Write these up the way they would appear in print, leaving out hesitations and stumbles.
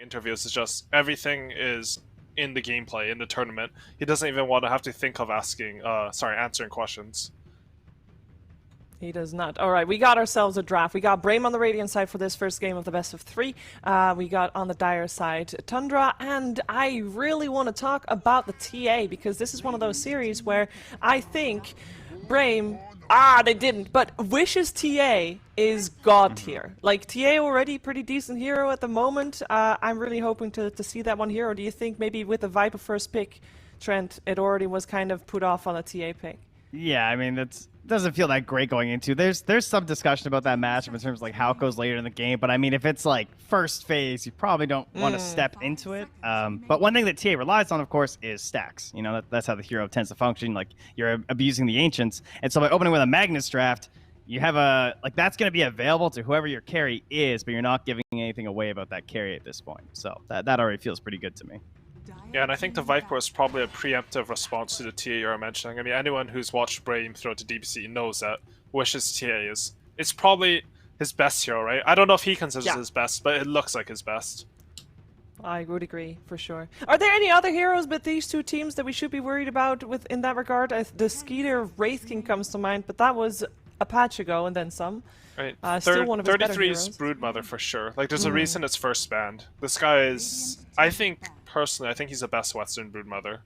interviews is just everything is in the gameplay, in the tournament. He doesn't even want to have to think of answering questions. He does not. All right, we got ourselves a draft. We got Brame on the Radiant side for this first game of the best of 3. We got on the Dire side Tundra, and I really want to talk about the TA because this is one of those series where I think Brame. They didn't. But Wish's TA is god tier. Like, TA already pretty decent hero at the moment. I'm really hoping to see that one here. Or do you think maybe with the Viper first pick, Trent, it already was kind of put off on a TA pick? Yeah, I mean, that doesn't feel that great going into. There's some discussion about that matchup in terms of like how it goes later in the game, but I mean, if it's like first phase, you probably don't want to step into it. But one thing that TA relies on, of course, is stacks. You know, that's how the hero tends to function. Like, you're abusing the Ancients, and so by opening with a Magnus draft, you have that's going to be available to whoever your carry is, but you're not giving anything away about that carry at this point. So that already feels pretty good to me. Yeah, and I think the Viper was probably a preemptive response to the TA you're mentioning. I mean, anyone who's watched Brame throughout the DPC knows that Wish's TA it's probably his best hero, right? I don't know if he considers it his best, but it looks like his best. I would agree, for sure. Are there any other heroes with these two teams that we should be worried about in that regard? The Skeeter Wraith King comes to mind, but that was a patch ago and then some. Right. Still one of his better 33 is heroes. Broodmother for sure. Like, there's a reason it's first banned. This guy is, personally, I think he's the best Western Broodmother.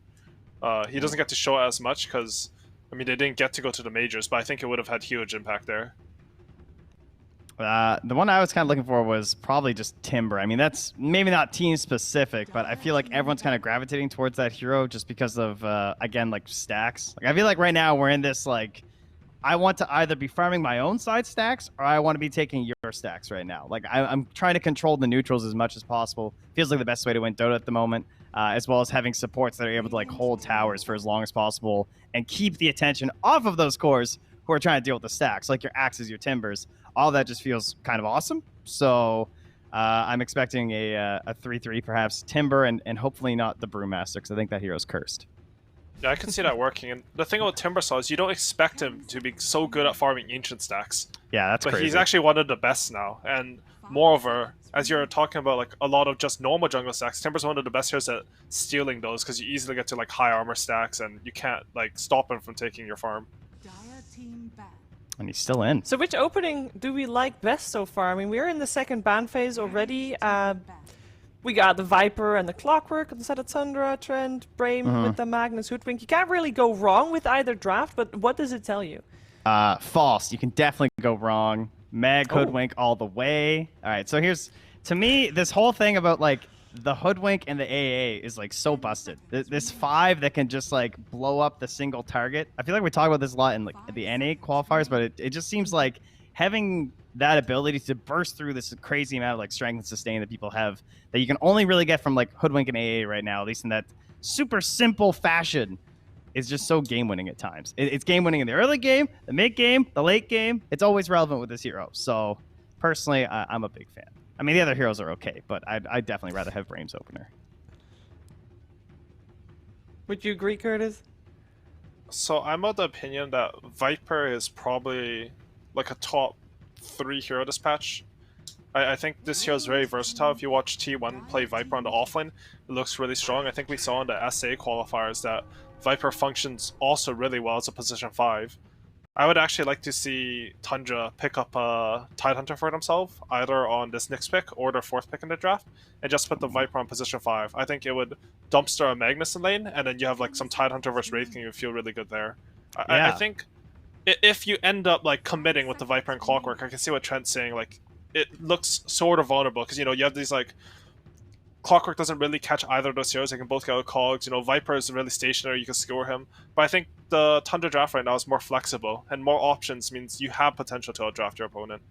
He doesn't get to show it as much because, I mean, they didn't get to go to the majors, but I think it would have had huge impact there. The one I was kind of looking for was probably just Timber. I mean, that's maybe not team specific, but I feel like everyone's kind of gravitating towards that hero just because of, again, like stacks. Like, I feel like right now we're in this, like, I want to either be farming my own side stacks or I want to be taking your stacks right now. Like, I'm trying to control the neutrals as much as possible. Feels like the best way to win Dota at the moment, as well as having supports that are able to like hold towers for as long as possible and keep the attention off of those cores who are trying to deal with the stacks, like your axes, your timbers. All that just feels kind of awesome. So I'm expecting a 3-3, perhaps Timber, and hopefully not the Brewmaster, because I think that hero's cursed. Yeah, I can see that working. And the thing about Timbersaw is you don't expect him to be so good at farming ancient stacks. Yeah, that's but crazy. He's actually one of the best now. And moreover, as you're talking about like a lot of just normal jungle stacks, Timber's one of the best heroes at stealing those because you easily get to like high armor stacks and you can't like stop him from taking your farm. And he's still in. So which opening do we like best so far? I mean, we're in the second ban phase already. We got the Viper and the Clockwork instead of Tundra, Trent, Brame with the Magnus Hoodwink. You can't really go wrong with either draft, but what does it tell you? False. You can definitely go wrong. Mag Hoodwink all the way. All right, so here's, to me, this whole thing about like the Hoodwink and the AA is like so busted. This 5 that can just like blow up the single target. I feel like we talk about this a lot in like the NA qualifiers, but it just seems like having that ability to burst through this crazy amount of like strength and sustain that people have that you can only really get from like Hoodwink and AA right now, at least in that super simple fashion, is just so game winning at times. It's game winning in the early game, the mid game, the late game. It's always relevant with this hero. So personally, I'm a big fan. I mean, the other heroes are okay, but I'd definitely rather have Brame's opener. Would you agree, Curtis? So I'm of the opinion that Viper is probably like a top 3 hero this patch. I think this hero is very versatile. If you watch T1 play Viper on the offlane, it looks really strong. I think we saw in the SA qualifiers that Viper functions also really well as a position 5. I would actually like to see Tundra pick up a Tidehunter for himself, either on this next pick or their 4th pick in the draft, and just put the Viper on position 5. I think it would dumpster a Magnus in lane, and then you have like some Tidehunter versus Wraith King, you feel really good there. I think if you end up like committing with the Viper and Clockwork, I can see what Trent's saying. Like, it looks sort of vulnerable because, you know, you have these like Clockwork doesn't really catch either of those heroes. They can both get out cogs. You know, Viper is really stationary. You can score him. But I think the Tundra draft right now is more flexible, and more options means you have potential to outdraft your opponent.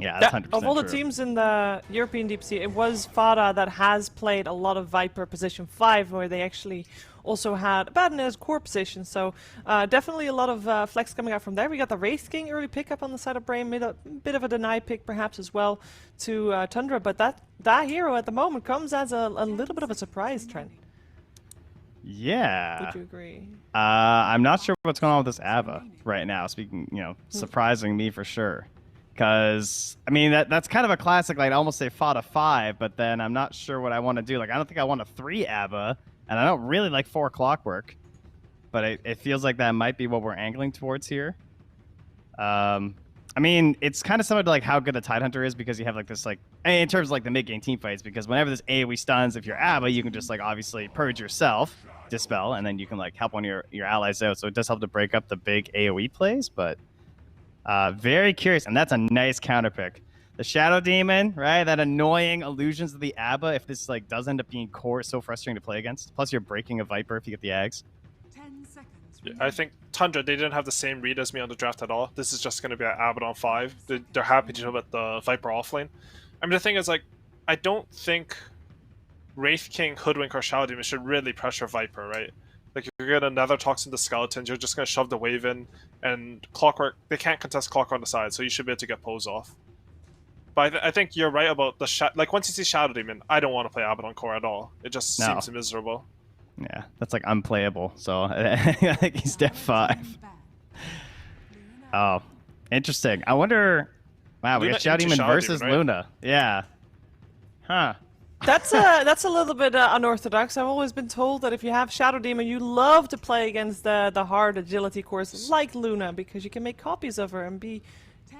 Yeah, that's 100% of all the true. teams in the European DPC, it was Fada that has played a lot of Viper position 5, where they actually also had Badner's core position. So definitely a lot of flex coming out from there. We got the Wraith King early pickup on the side of Brame, made a bit of a deny pick perhaps as well to Tundra, but that hero at the moment comes as a little bit of a surprise, Trent. Yeah. Would you agree? I'm not sure what's going on with this Ava right now. Speaking, you know, surprising me for sure. Because, I mean, that's kind of a classic, like, I almost say fought a 5, but then I'm not sure what I want to do. Like, I don't think I want a 3 ABBA, and I don't really like 4 Clockwork. But it feels like that might be what we're angling towards here. I mean, it's kind of similar to like how good a Tidehunter is because you have like this like in terms of like the mid game team fights, because whenever there's AoE stuns, if you're ABBA, you can just like obviously purge yourself, dispel, and then you can like help one of your allies out. So it does help to break up the big AoE plays, but very curious, and that's a nice counter pick. The Shadow Demon, right? That annoying illusions of the ABBA. If this like does end up being core, it's so frustrating to play against. Plus, you're breaking a Viper if you get the Ags. 10 seconds. Yeah, I think Tundra, they didn't have the same read as me on the draft at all. This is just going to be an Abaddon 5. They're happy to know about the Viper offlane. I mean, the thing is, like, I don't think Wraith King, Hoodwink, or Shadow Demon should really pressure Viper, right? Like, you're going to Nether Toxin the Skeletons, you're just going to shove the wave in, and Clockwork, they can't contest Clockwork on the side, so you should be able to get pose off. But I think you're right about the like, once you see Shadow Demon, I don't want to play Abaddon core at all. It just seems miserable. Yeah, that's like unplayable. So I think he's def 5. Oh, interesting. I wonder. Wow, we Luna got Shadow into Demon Shadow versus Demon, right? Luna. Yeah. Huh. That's a little bit unorthodox. I've always been told that if you have Shadow Demon, you love to play against the hard agility cores like Luna because you can make copies of her and be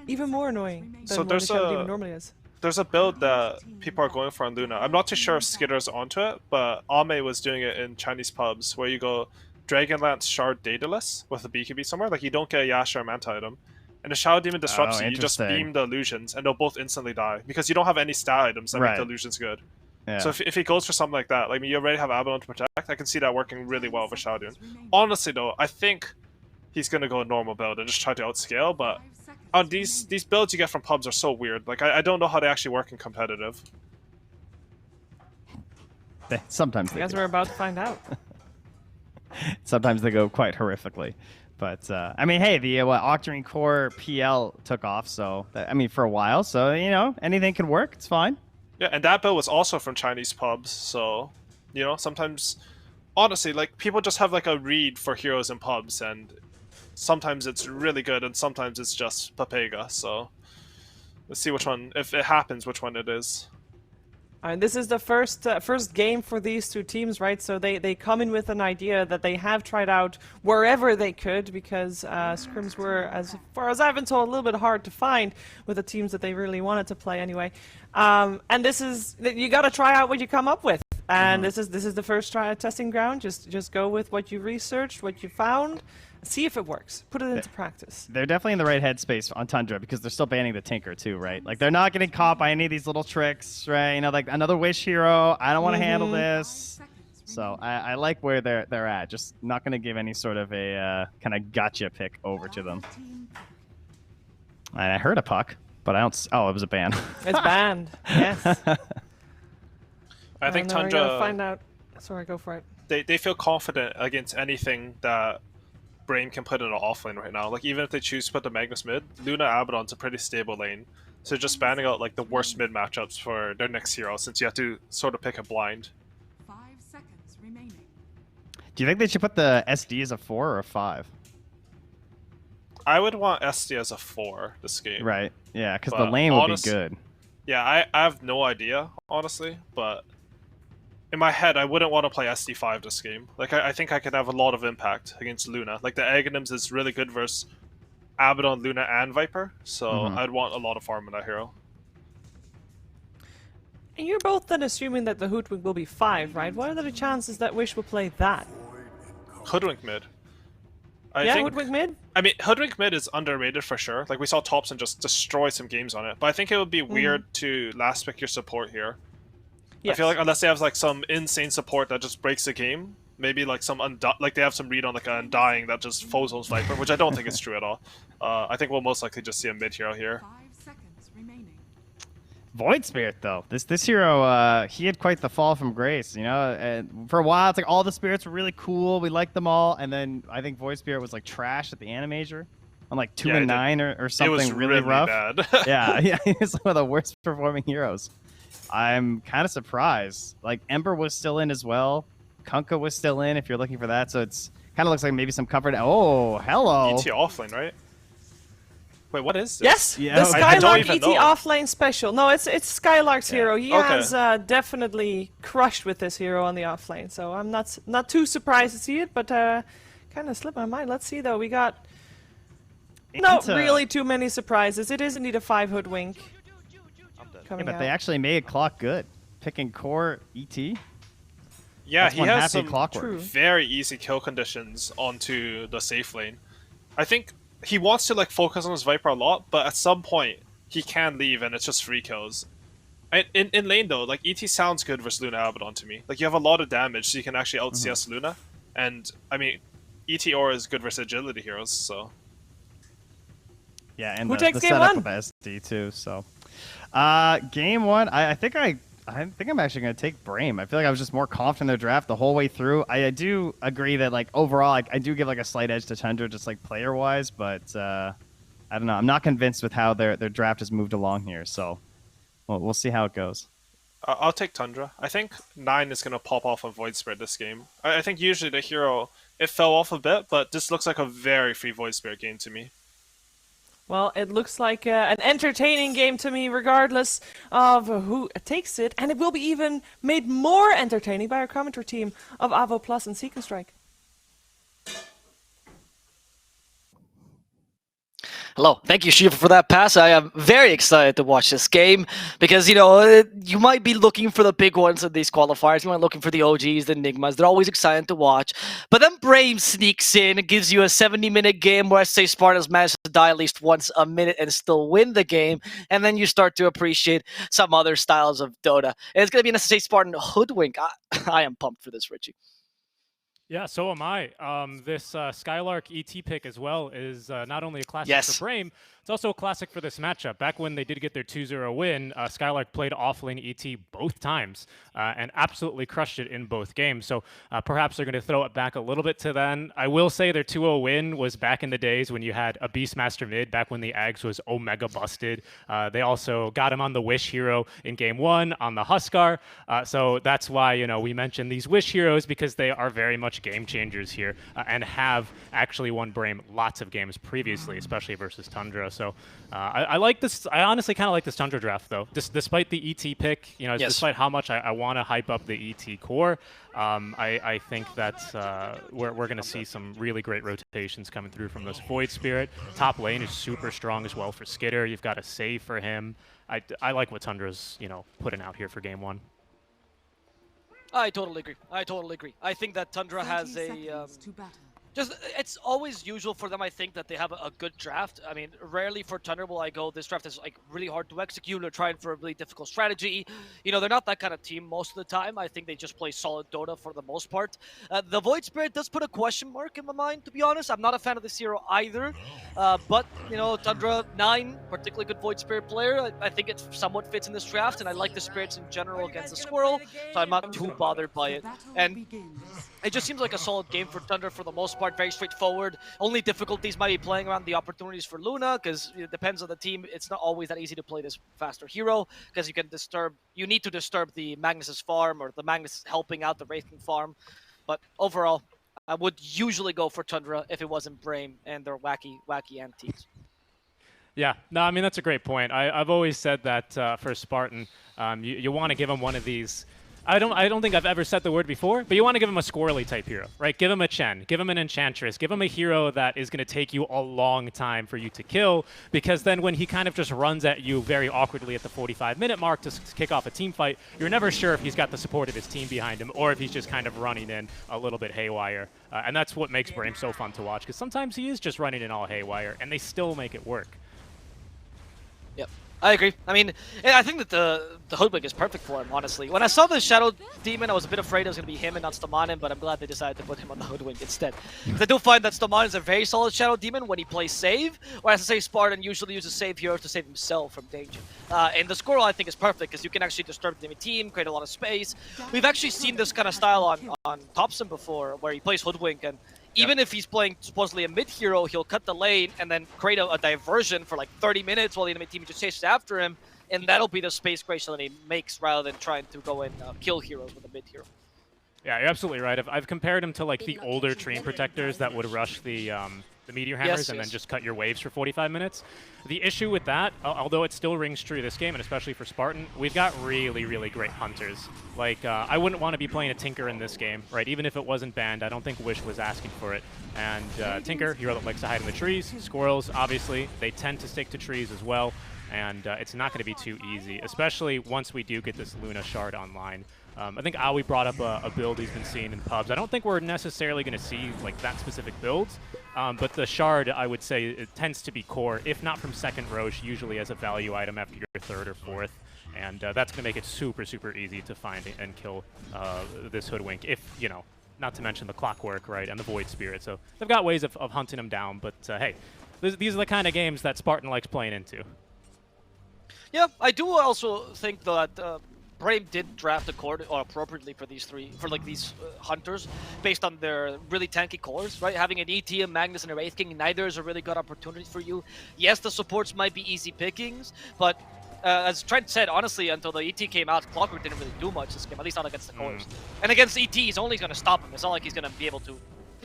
even more annoying than So what there's the Shadow a- Demon normally is. There's a build that people are going for on Luna. I'm not too sure if Skitter's onto it, but Ame was doing it in Chinese pubs where you go Dragonlance Shard Daedalus with a BKB somewhere. Like, you don't get a Yasha or Manta item. And the Shadow Demon disrupts you, you just interesting. beam the illusions, and they'll both instantly die. Because you don't have any stat items that make Right. the illusions good. Yeah. So if he goes for something like that, like, you already have Abaddon to protect, I can see that working really well for Shadow Demon. Honestly, though, I think he's going to go normal build and just try to outscale, but these builds you get from pubs are so weird. Like, I don't know how they actually work in competitive. Sometimes I they guess do. we're about to find out. Sometimes they go quite horrifically. But, I mean, hey, the Octarine Core PL took off, so, I mean, for a while. So, you know, anything can work. It's fine. Yeah, and that build was also from Chinese pubs, so, you know, sometimes, honestly, like, people just have, like, a read for heroes in pubs, and sometimes it's really good, and sometimes it's just Papega, so let's see which one, if it happens, which one it is. This is the first game for these two teams, right? So they come in with an idea that they have tried out wherever they could, because scrims were, as far as I've been told, a little bit hard to find with the teams that they really wanted to play anyway. And this is, you got to try out what you come up with. And this is the first testing ground. Just go with what you researched, what you found, see if it works. Put it into practice. They're definitely in the right headspace on Tundra because they're still banning the Tinker too, right? Like, they're not getting caught by any of these little tricks, right? You know, like another Wish hero. I don't want to handle this. So I like where they're at. Just not going to give any sort of a kind of gotcha pick over to them. And I heard a puck, but I don't. Oh, it was a ban. It's banned. Yes. I think now we're gonna Tundra, find out. Sorry, go for it. they feel confident against anything that Brame can put in an offlane right now. Like, even if they choose to put the Magnus mid, Luna Abaddon's a pretty stable lane. So just banning out, like, the worst mid matchups for their next hero, since you have to sort of pick a blind. 5 seconds remaining. Do you think they should put the SD as a 4 or a 5? I would want SD as a 4 this game. Right. Yeah, because the But lane would be good. Yeah, I have no idea, honestly, but in my head, I wouldn't want to play SD5 this game. Like, I think I could have a lot of impact against Luna. Like, the Aghanims is really good versus Abaddon, Luna, and Viper, so I'd want a lot of farm in that hero. And you're both then assuming that the Hoodwink will be 5, right? What are the chances that Wish will play that? Hoodwink mid. I Yeah, think, Hoodwink mid? I mean, Hoodwink mid is underrated for sure. Like, we saw Thompson just destroy some games on it, but I think it would be weird to last pick your support here. Yes. I feel like unless they have like some insane support that just breaks the game, maybe like some like they have some read on like an Undying that just Fozo's Viper, which I don't think is true at all. I think we'll most likely just see a mid hero here. 5 seconds remaining. Void Spirit, though. This hero, he had quite the fall from grace, you know? And for a while, it's like all the spirits were really cool. We liked them all. And then I think Void Spirit was like trash at the Animator. On like 2 Yeah, and it did. 9 or something It was really rough. bad. Yeah, he's one of the worst performing heroes. I'm kind of surprised. Like, Ember was still in as well. Kunkka was still in if you're looking for that. So it's kind of looks like maybe some comfort. Oh, hello. ET offlane, right? Wait, what is this? Yes, Yeah, the okay. I don't Skylark even ET know. offlane special. No, it's Skylark's hero. He Okay. has definitely crushed with this hero on the offlane, so I'm not too surprised to see it, but kind of slipped my mind. Let's see though. We got not really too many surprises. It is indeed a 5 hoodwink Yeah, coming but out. they actually made clock good. Picking core ET. Yeah, That's he one has happy some clockwork. True. very easy kill conditions onto the safe lane. I think he wants to like focus on his Viper a lot, but at some point he can leave and it's just free kills. In lane though, like ET sounds good versus Luna Abaddon to me. Like you have a lot of damage, so you can actually out CS Luna. And I mean, ET Aura is good versus agility heroes, so. Yeah, and Who the takes game setup one? with SD too. So, game one, I think I'm actually going to take Brame. I feel like I was just more confident in their draft the whole way through. I do agree that like overall, I do give like a slight edge to Tundra just like player wise, but I don't know. I'm not convinced with how their draft has moved along here. So, we'll see how it goes. I'll take Tundra. I think 9 is going to pop off on Void Spirit this game. I think usually the hero, it fell off a bit, but this looks like a very free Void Spirit game to me. Well, it looks like an entertaining game to me, regardless of who takes it, and it will be even made more entertaining by our commentary team of Avo Plus and Seek and Strike. Hello, thank you, Shiva, for that pass. I am very excited to watch this game because, you know, you might be looking for the big ones in these qualifiers. You might be looking for the OGs, the Enigmas. They're always exciting to watch. But then Brame sneaks in and gives you a 70-minute game where SSA Spartans managed to die at least once a minute and still win the game. And then you start to appreciate some other styles of Dota. And it's going to be an SSA Spartan hoodwink. I am pumped for this, Richie. Yeah, so am I. This Skylark ET pick as well is not only a classic Yes. for Brame, it's also a classic for this matchup. Back when they did get their 2-0 win, Skylark played offlane ET both times and absolutely crushed it in both games. So perhaps they're going to throw it back a little bit to then. I will say their 2-0 win was back in the days when you had a Beastmaster mid, back when the Ags was Omega busted. They also got him on the Wish hero in game 1 on the Huskar. So that's why, you know, we mentioned these Wish heroes because they are very much game changers here and have actually won Brame lots of games previously, especially versus Tundra. So I like this. I honestly kind of like this Tundra draft, though. Despite the ET pick, you know, Yes. despite how much I want to hype up the ET core, I think that we're going to see some really great rotations coming through from this Void Spirit. Top lane is super strong as well for Skitter. You've got a save for him. I like what Tundra's, you know, putting out here for game 1. I totally agree. I think that Tundra 30 has a... seconds to battle. It's always usual for them, I think, that they have a good draft. I mean, rarely for Tundra will I go, this draft is like really hard to execute. They're trying for a really difficult strategy. You know, they're not that kind of team most of the time. I think they just play solid Dota for the most part. The Void Spirit does put a question mark in my mind, to be honest. I'm not a fan of this hero either. But, you know, Tundra 9, particularly good Void Spirit player. I think it somewhat fits in this draft, and I like the spirits in general against the Squirrel, so I'm not too bothered by The it. battle And begins. it just seems like a solid game for Tundra for the most part, very straightforward. Only difficulties might be playing around the opportunities for Luna, because it depends on the team. It's not always that easy to play this faster hero, because you need to disturb the Magnus's farm, or the Magnus helping out the Wraithking farm. But overall, I would usually go for Tundra if it wasn't Brame and their wacky antiques. Yeah, no, I mean, that's a great point. I've always said that for Spartan, you want to give him one of these. I don't think I've ever said the word before, but you want to give him a squirrely type hero, right? Give him a Chen, give him an Enchantress, give him a hero that is going to take you a long time for you to kill, because then when he kind of just runs at you very awkwardly at the 45-minute mark to kick off a team fight, you're never sure if he's got the support of his team behind him or if he's just kind of running in a little bit haywire. And that's what makes Brame so fun to watch, because sometimes he is just running in all haywire, and they still make it work. Yep, I agree. I mean, I think that the Hoodwink is perfect for him, honestly. When I saw the Shadow Demon, I was a bit afraid it was going to be him and not Stomanen, but I'm glad they decided to put him on the Hoodwink instead. Because I do find that Stomanen is a very solid Shadow Demon when he plays save, whereas I say Spartan usually uses save heroes to save himself from danger. And the Squirrel, I think, is perfect, because you can actually disturb the enemy team, create a lot of space. We've actually seen this kind of style on Thompson before, where he plays Hoodwink, and even if he's playing supposedly a mid hero, he'll cut the lane and then create a diversion for like 30 minutes while the enemy team just chases after him, and that'll be the space creation that he makes rather than trying to go and kill heroes with a mid hero. Yeah, you're absolutely right. I've compared him to like the older Treant Protectors that would rush the the meteor hammers Yes, and then yes. just cut your waves for 45 minutes. The issue with that, although it still rings true this game, and especially for Spartan, we've got really, really great hunters. Like, I wouldn't want to be playing a Tinker in this game, right? Even if it wasn't banned, I don't think Wish was asking for it. And Tinker, hero that likes to hide in the trees. Squirrels, obviously, they tend to stick to trees as well. And it's not going to be too easy, especially once we do get this Luna shard online. I think Aoi brought up a build he's been seeing in pubs. I don't think we're necessarily going to see like that specific build, but the shard, I would say, it tends to be core, if not from second Roche, usually as a value item after your third or fourth. And that's going to make it super, super easy to find and kill this Hoodwink, if, you know, not to mention the Clockwork, right, and the Void Spirit. So they've got ways of hunting him down, but hey, these are the kind of games that Spartan likes playing into. Yeah, I do also think that Brame did draft the core appropriately for these hunters based on their really tanky cores, right? Having an ET, a Magnus, and a Wraith King, neither is a really good opportunity for you. Yes, the supports might be easy pickings, but as Trent said, honestly, until the ET came out, Clockwork didn't really do much this game, at least not against the cores. And against ET, he's only going to stop him. It's not like he's going to be able to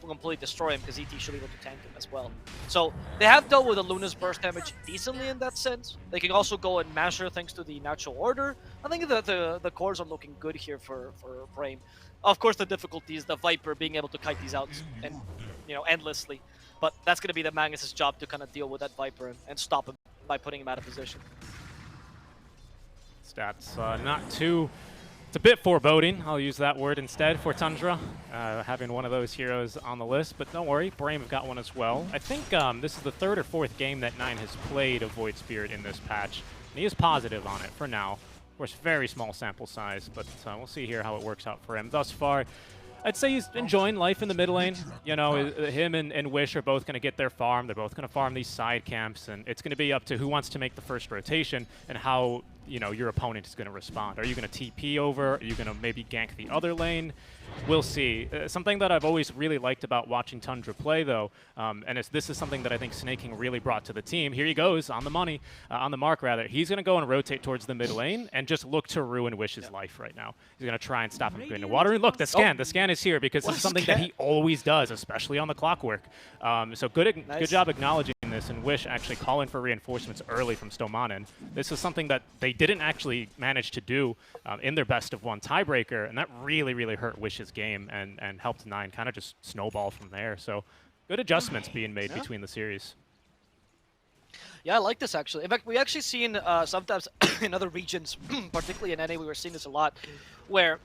completely destroy him, because ET should be able to tank him as well. So they have dealt with the Luna's burst damage decently in that sense. They can also go and masher thanks to the natural order. I think that the cores are looking good here for Brame. Of course, the difficulty is the Viper being able to kite these out and endlessly. But that's going to be the Magnus' job to kind of deal with that Viper and stop him by putting him out of position. Stats not too... It's a bit foreboding, I'll use that word instead, for Tundra, having one of those heroes on the list, but don't worry, Brame have got one as well. I think this is the third or fourth game that Nine has played a Void Spirit in this patch, and he is positive on it for now. Of course, very small sample size, but we'll see here how it works out for him. Thus far, I'd say he's enjoying life in the mid lane. You know, him and Wish are both going to get their farm. They're both going to farm these side camps, and it's going to be up to who wants to make the first rotation and how, you know, your opponent is going to respond. Are you going to TP over? Are you going to maybe gank the other lane? We'll see. Something that I've always really liked about watching Tundra play, though, and this is something that I think Snaking really brought to the team. Here he goes, on the money, on the mark, rather. He's going to go and rotate towards the mid lane and just look to ruin Wish's life right now. He's going to try and stop him going to water. And look, the scan is here because this is something that he always does, especially on the Clockwork. So good job acknowledging this, and Wish actually calling for reinforcements early from Stomanen. This is something that they didn't actually manage to do in their best of one tiebreaker, and that really, really hurt Wish's game and helped Nine kind of just snowball from there. So good adjustments being made between the series. Yeah, I like this actually. In fact, we actually seen sometimes in other regions, particularly in NA, we were seeing this a lot, where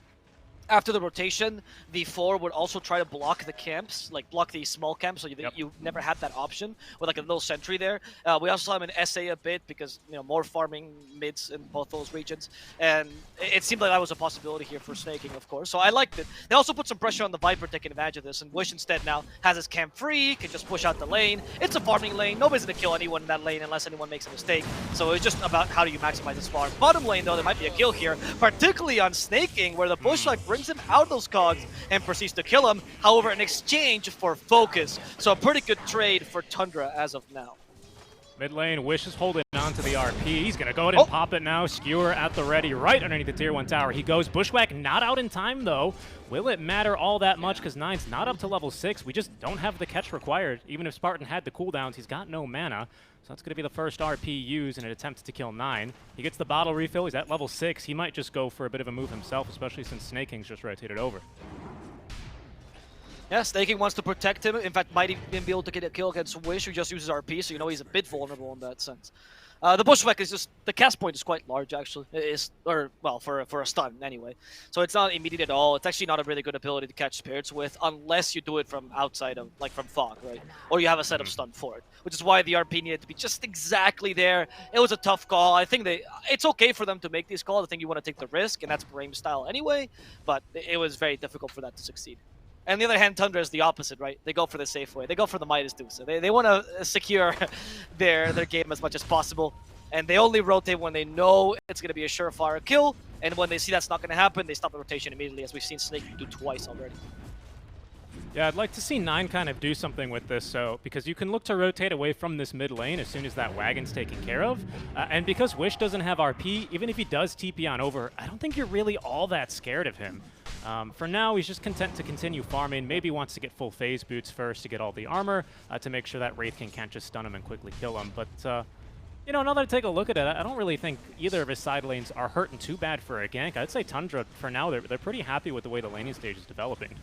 after the rotation, the 4 would also try to block the camps, like block the small camps, so you never had that option with like a little sentry there. We also saw him in SA a bit because, you know, more farming mids in both those regions, and it seemed like that was a possibility here for Snaking, of course. So I liked it. They also put some pressure on the Viper taking advantage of this, and Wish instead now has his camp free, can just push out the lane. It's a farming lane. Nobody's gonna kill anyone in that lane unless anyone makes a mistake. So it's just about how do you maximize this farm. Bottom lane though, there might be a kill here, particularly on Snaking, where the Bushlight brings him out of those cogs and proceeds to kill him, however, in exchange for focus. So a pretty good trade for Tundra as of now. Mid lane, Wish is holding on to the RP. He's going to go ahead and pop it now. Skewer at the ready, right underneath the tier 1 tower. He goes. Bushwhack not out in time, though. Will it matter all that much? Because Nine's not up to level 6. We just don't have the catch required. Even if Spartan had the cooldowns, he's got no mana. So that's going to be the first RP used in an attempt to kill 9. He gets the bottle refill. He's at level 6. He might just go for a bit of a move himself, especially since Snaking's just rotated over. Yeah, Snaking wants to protect him. In fact, might even be able to get a kill against Wish, who just uses RP, so you know he's a bit vulnerable in that sense. The Bushwhack is just, the cast point is quite large actually, for a stun anyway. So it's not immediate at all. It's actually not a really good ability to catch spirits with unless you do it from outside of, like from fog, right? Or you have a set of stun for it, which is why the RP needed to be just exactly there. It was a tough call. I think it's okay for them to make these calls. I think you want to take the risk, and that's Brame style anyway, but it was very difficult for that to succeed. On the other hand, Tundra is the opposite, right? They go for the safe way. They go for the Midas Deuce. So they want to secure their game as much as possible. And they only rotate when they know it's going to be a surefire kill. And when they see that's not going to happen, they stop the rotation immediately, as we've seen Snake do twice already. Yeah, I'd like to see Nine kind of do something with this, so because you can look to rotate away from this mid lane as soon as that wagon's taken care of. And because Wish doesn't have RP, even if he does TP on over, I don't think you're really all that scared of him. For now, he's just content to continue farming. Maybe wants to get full phase boots first to get all the armor to make sure that Wraith King can't just stun him and quickly kill him. But, you know, now that I take a look at it, I don't really think either of his side lanes are hurting too bad for a gank. I'd say Tundra, for now, they're pretty happy with the way the laning stage is developing.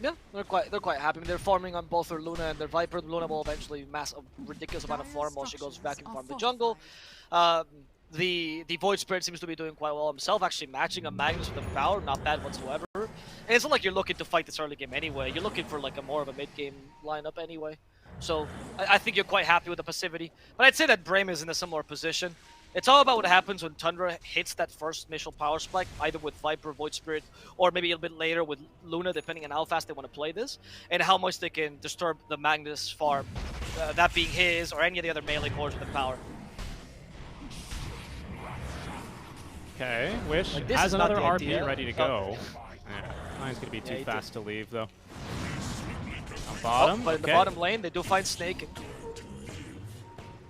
Yeah, they're quite happy. I mean, they're farming on both their Luna and their Viper. Luna will eventually mass a ridiculous amount of farm while she goes back and farm the jungle. The Void Spirit seems to be doing quite well himself, actually matching a Magnus with a power, not bad whatsoever. And it's not like you're looking to fight this early game anyway. You're looking for like a more of a mid-game lineup anyway. So I think you're quite happy with the passivity. But I'd say that Brame is in a similar position. It's all about what happens when Tundra hits that first initial power spike, either with Viper, Void Spirit, or maybe a little bit later with Luna, depending on how fast they want to play this, and how much they can disturb the Magnus farm, that being his or any of the other melee cores with the power. Okay, Wish Like, this has is not another the RP idea. ready to go. Yeah, mine's going to be too he fast to leave, though. On Oh, bottom, but in the okay. bottom lane, they do find Snake.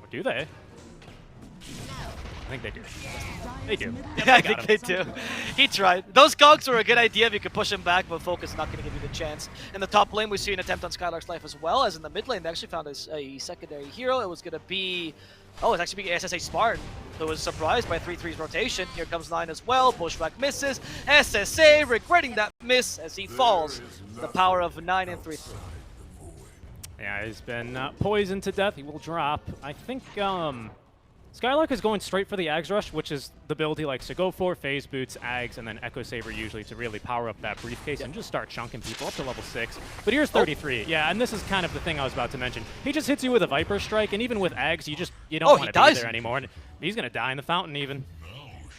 Or do they? I think they do. They do. Yeah, I think they do. He tried. Those cogs were a good idea if you could push him back, but Focus is not going to give you the chance. In the top lane, we see an attempt on Skylark's life as well, as in the mid lane, they actually found a secondary hero. It was going to be... Oh, it's actually SSA Spartan, who was surprised by 3-3's rotation. Here comes 9 as well. Bushwhack misses. SSA regretting that miss as he falls. The power of 9 and 3-3. Yeah, he's been poisoned to death. He will drop. I think Skylark is going straight for the Ags Rush, which is the build he likes to go for. Phase Boots, Ags, and then Echo Saber usually to really power up that briefcase and just start chunking people up to level 6. But here's 33. Yeah, and this is kind of the thing I was about to mention. He just hits you with a Viper Strike, and even with Ags, you don't want to be there anymore. And he's going to die in the fountain even.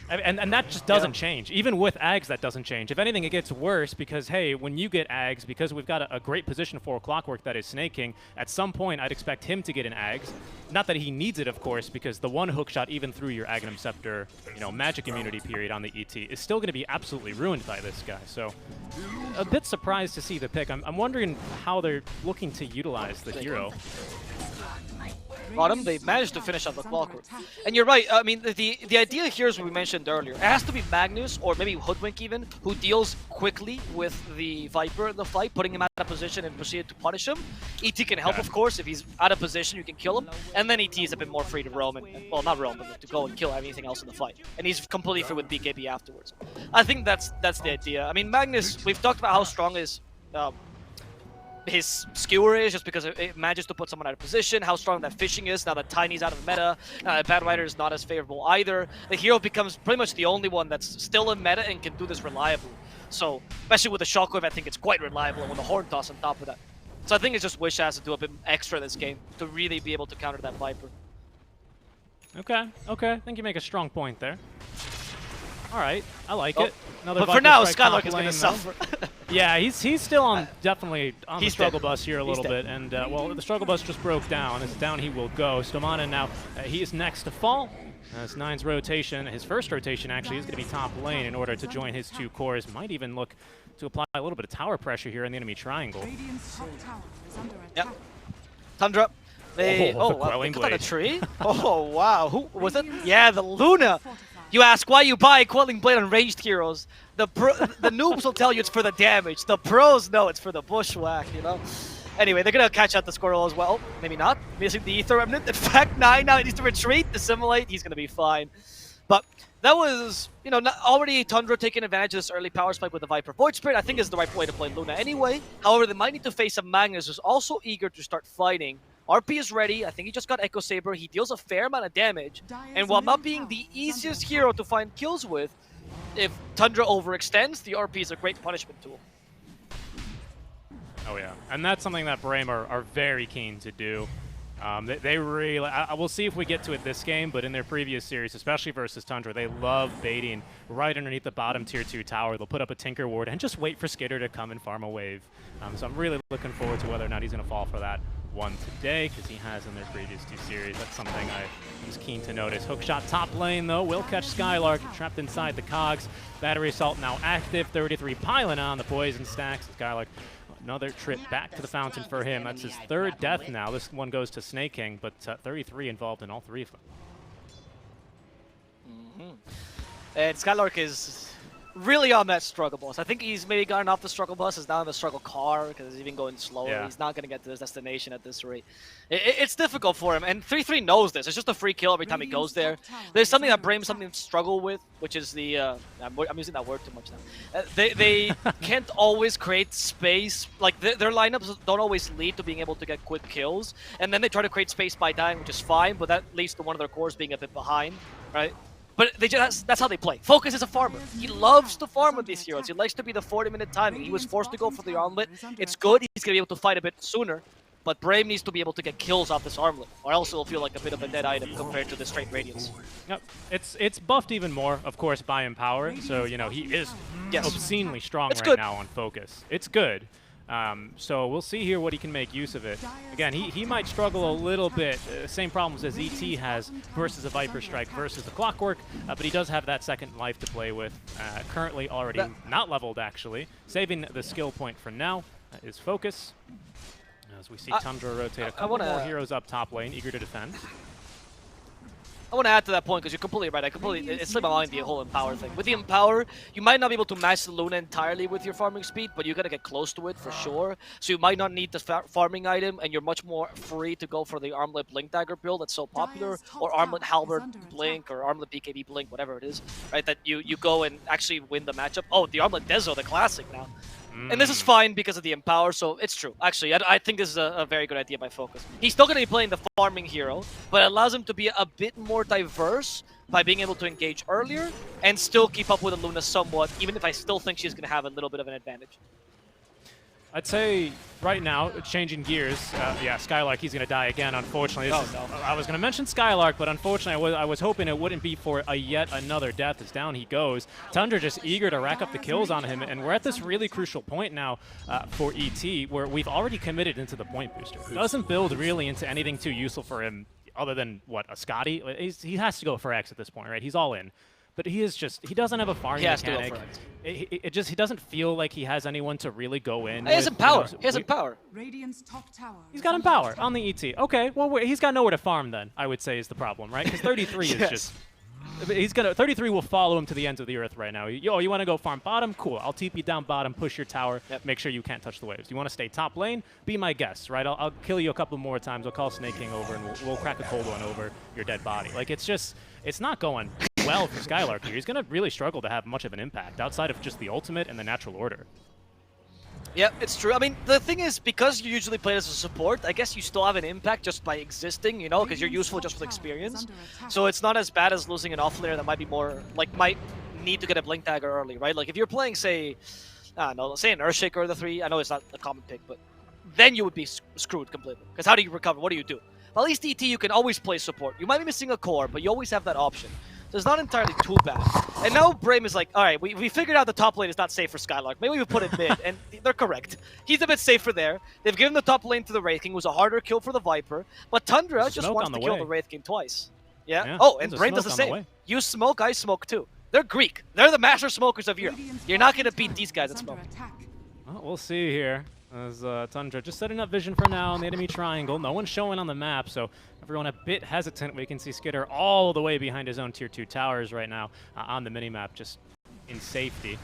And that just doesn't change. Even with Ags, that doesn't change. If anything, it gets worse because, hey, when you get Ags, because we've got a great position for Clockwork that is Snake King, at some point I'd expect him to get an Ags. Not that he needs it, of course, because the one hook shot, even through your Aghanim Scepter, magic immunity period on the ET, is still going to be absolutely ruined by this guy. So, a bit surprised to see the pick. I'm wondering how they're looking to utilize the hero. Bottom, they managed to finish out the Clockwork. And you're right, I mean, the idea here is what we mentioned earlier. It has to be Magnus, or maybe Hoodwink even, who deals quickly with the Viper in the fight, putting him out of position and proceed to punish him. ET can help, of course. If he's out of position, you can kill him. And then ET is a bit more free to roam, and well, not roam, but to go and kill anything else in the fight. And he's completely free with BKB afterwards. I think that's the idea. I mean, Magnus, we've talked about how strong his skewer is, just because it manages to put someone out of position, how strong that fishing is, now that Tiny's out of meta, Bad Rider is not as favorable either. The hero becomes pretty much the only one that's still in meta and can do this reliably. So, especially with the Shockwave, I think it's quite reliable, and with the Horn Toss on top of that. So I think it's just Wish has to do a bit extra this game to really be able to counter that Viper. Okay, I think you make a strong point there. All right, I like it. Another But for Viper now, Strike Skylark top is going to lane, suffer. Yeah, he's still on definitely on the He's struggle dead. bus here a He's little dead. bit, and well, the struggle bus just broke down. As down he will go. Stomana now he is next to fall. As Nine's rotation, his first rotation actually is going to be top lane in order to join his two cores. Might even look to apply a little bit of tower pressure here in the enemy triangle. Radiant's top tower is under Yep. attack. Tundra. They, the wow, Quelling they cut on a Blade. tree? Oh, wow. Who was it? Yeah, the Luna. You ask why you buy Quelling Blade on ranged heroes. The noobs will tell you it's for the damage. The pros know it's for the bushwhack, Anyway, they're going to catch out the Squirrel as well. Maybe not. Missing the Ether Remnant. In fact, 9 now needs to retreat, dissimulate. He's going to be fine. But that was, already Tundra taking advantage of this early power spike with the Viper. Void Spirit, I think, is the right way to play Luna anyway. However, they might need to face a Magnus who's also eager to start fighting. RP is ready. I think he just got Echo Saber. He deals a fair amount of damage. And while not being the easiest hero to find kills with, if Tundra overextends, the RP is a great punishment tool. Oh yeah, and that's something that Brame are very keen to do. They really, we'll see if we get to it this game, but in their previous series, especially versus Tundra, they love baiting right underneath the bottom tier 2 tower. They'll put up a Tinker Ward and just wait for Skitter to come and farm a wave. So I'm really looking forward to whether or not he's going to fall for that one today, because he has in their previous 2 series. That's something I was keen to notice. Hookshot top lane, though, will catch Skylark, trapped inside the cogs. Battery Assault now active, 33 piling on the poison stacks. Skylark, another trip back to the fountain for him. That's his 3rd death now. This one goes to Snake King, but 33 involved in all 3 of them. And Skylark is really on that struggle bus. I think he's maybe gotten off the struggle bus, is now on the struggle car because he's even going slower. Yeah. He's not going to get to his destination at this rate. It's difficult for him, and 3-3 knows this. It's just a free kill every time he goes there. There's something that Brame something to struggle with, which is the I'm using that word too much now. They can't always create space. Like their lineups don't always lead to being able to get quick kills, and then they try to create space by dying, which is fine, but that leads to one of their cores being a bit behind, right? But that's how they play. Focus is a farmer. He loves to farm with these heroes. He likes to be the 40-minute timing. He was forced to go for the armlet. It's good. He's going to be able to fight a bit sooner. But Brame needs to be able to get kills off this armlet, or else it'll feel like a bit of a dead item compared to the straight radiance. Yep. It's buffed even more, of course, by Empower. So, you know, he is obscenely strong right now on Focus. It's good. So we'll see here what he can make use of it. Again, he might struggle a little bit. Same problems as ET has versus a Viper Strike versus a Clockwork, but he does have that second life to play with. Currently already not leveled, actually. Saving the skill point for now is Focus. As we see Tundra rotate a couple more heroes up top lane, eager to defend. I want to add to that point because you're completely right. It slipped my mind, the whole Empower thing. With the Empower, you might not be able to match the Luna entirely with your farming speed, but you got to get close to it for sure. So you might not need the farming item, and you're much more free to go for the Armlet Blink Dagger build that's so popular, or Armlet Halberd Blink, or Armlet BKB Blink, whatever it is, right? That you go and actually win the matchup. Oh, the Armlet Dezo, the classic now. And this is fine because of the Empower, so it's true. Actually, I think this is a very good idea by Focus. He's still going to be playing the farming hero, but it allows him to be a bit more diverse by being able to engage earlier and still keep up with the Luna somewhat, even if I still think she's going to have a little bit of an advantage. I'd say right now, changing gears, yeah, Skylark, he's going to die again, unfortunately. I was going to mention Skylark, but unfortunately I was hoping it wouldn't be for yet another death, as down he goes. Tundra just eager to rack up the kills on him, and we're at this really crucial point now for ET, where we've already committed into the point booster. Doesn't build really into anything too useful for him, other than, what, a Scotty? He has to go for X at this point, right? He's all in. But he doesn't have a farming mechanic. He doesn't feel like he has anyone to really go in. He has Empower. He has Empower. Radiant's top tower. He's got Empower on the ET. Okay, well, he's got nowhere to farm then, I would say is the problem, right? Because 33 is just... 33 will follow him to the ends of the earth right now. Yo, you want to go farm bottom? Cool. I'll TP down bottom, push your tower, make sure you can't touch the waves. You want to stay top lane? Be my guest, right? I'll kill you a couple more times. I'll call Snake King over, and we'll crack a cold one over your dead body. Like, it's not going well for Skylark here. He's going to really struggle to have much of an impact outside of just the ultimate and the natural order. Yeah, it's true. I mean, the thing is, because you usually play as a support, I guess you still have an impact just by existing, you know, because you're useful just with experience. So it's not as bad as losing an off laner that might be more, like, might need to get a Blink Dagger early, right? Like, if you're playing, say, I don't know, say an Earthshaker or the 3, I know it's not a common pick, but then you would be screwed completely. Because how do you recover? What do you do? But at least ET, you can always play support. You might be missing a core, but you always have that option. So it's not entirely too bad. And now Brame is like, all right, we figured out the top lane is not safe for Skylark. Maybe we put it mid, and they're correct. He's a bit safer there. They've given the top lane to the Wraith King, who was a harder kill for the Viper. But Tundra just wants to kill the WraithKing twice. Yeah? Oh, and Brame does the same. You smoke, I smoke too. They're Greek. They're the master smokers of Europe. You're not going to beat these guys at smoke. Well, we'll see here. As Tundra just setting up vision for now in the enemy triangle. No one's showing on the map, so everyone a bit hesitant. We can see Skitter all the way behind his own tier 2 towers right now on the minimap, just in safety.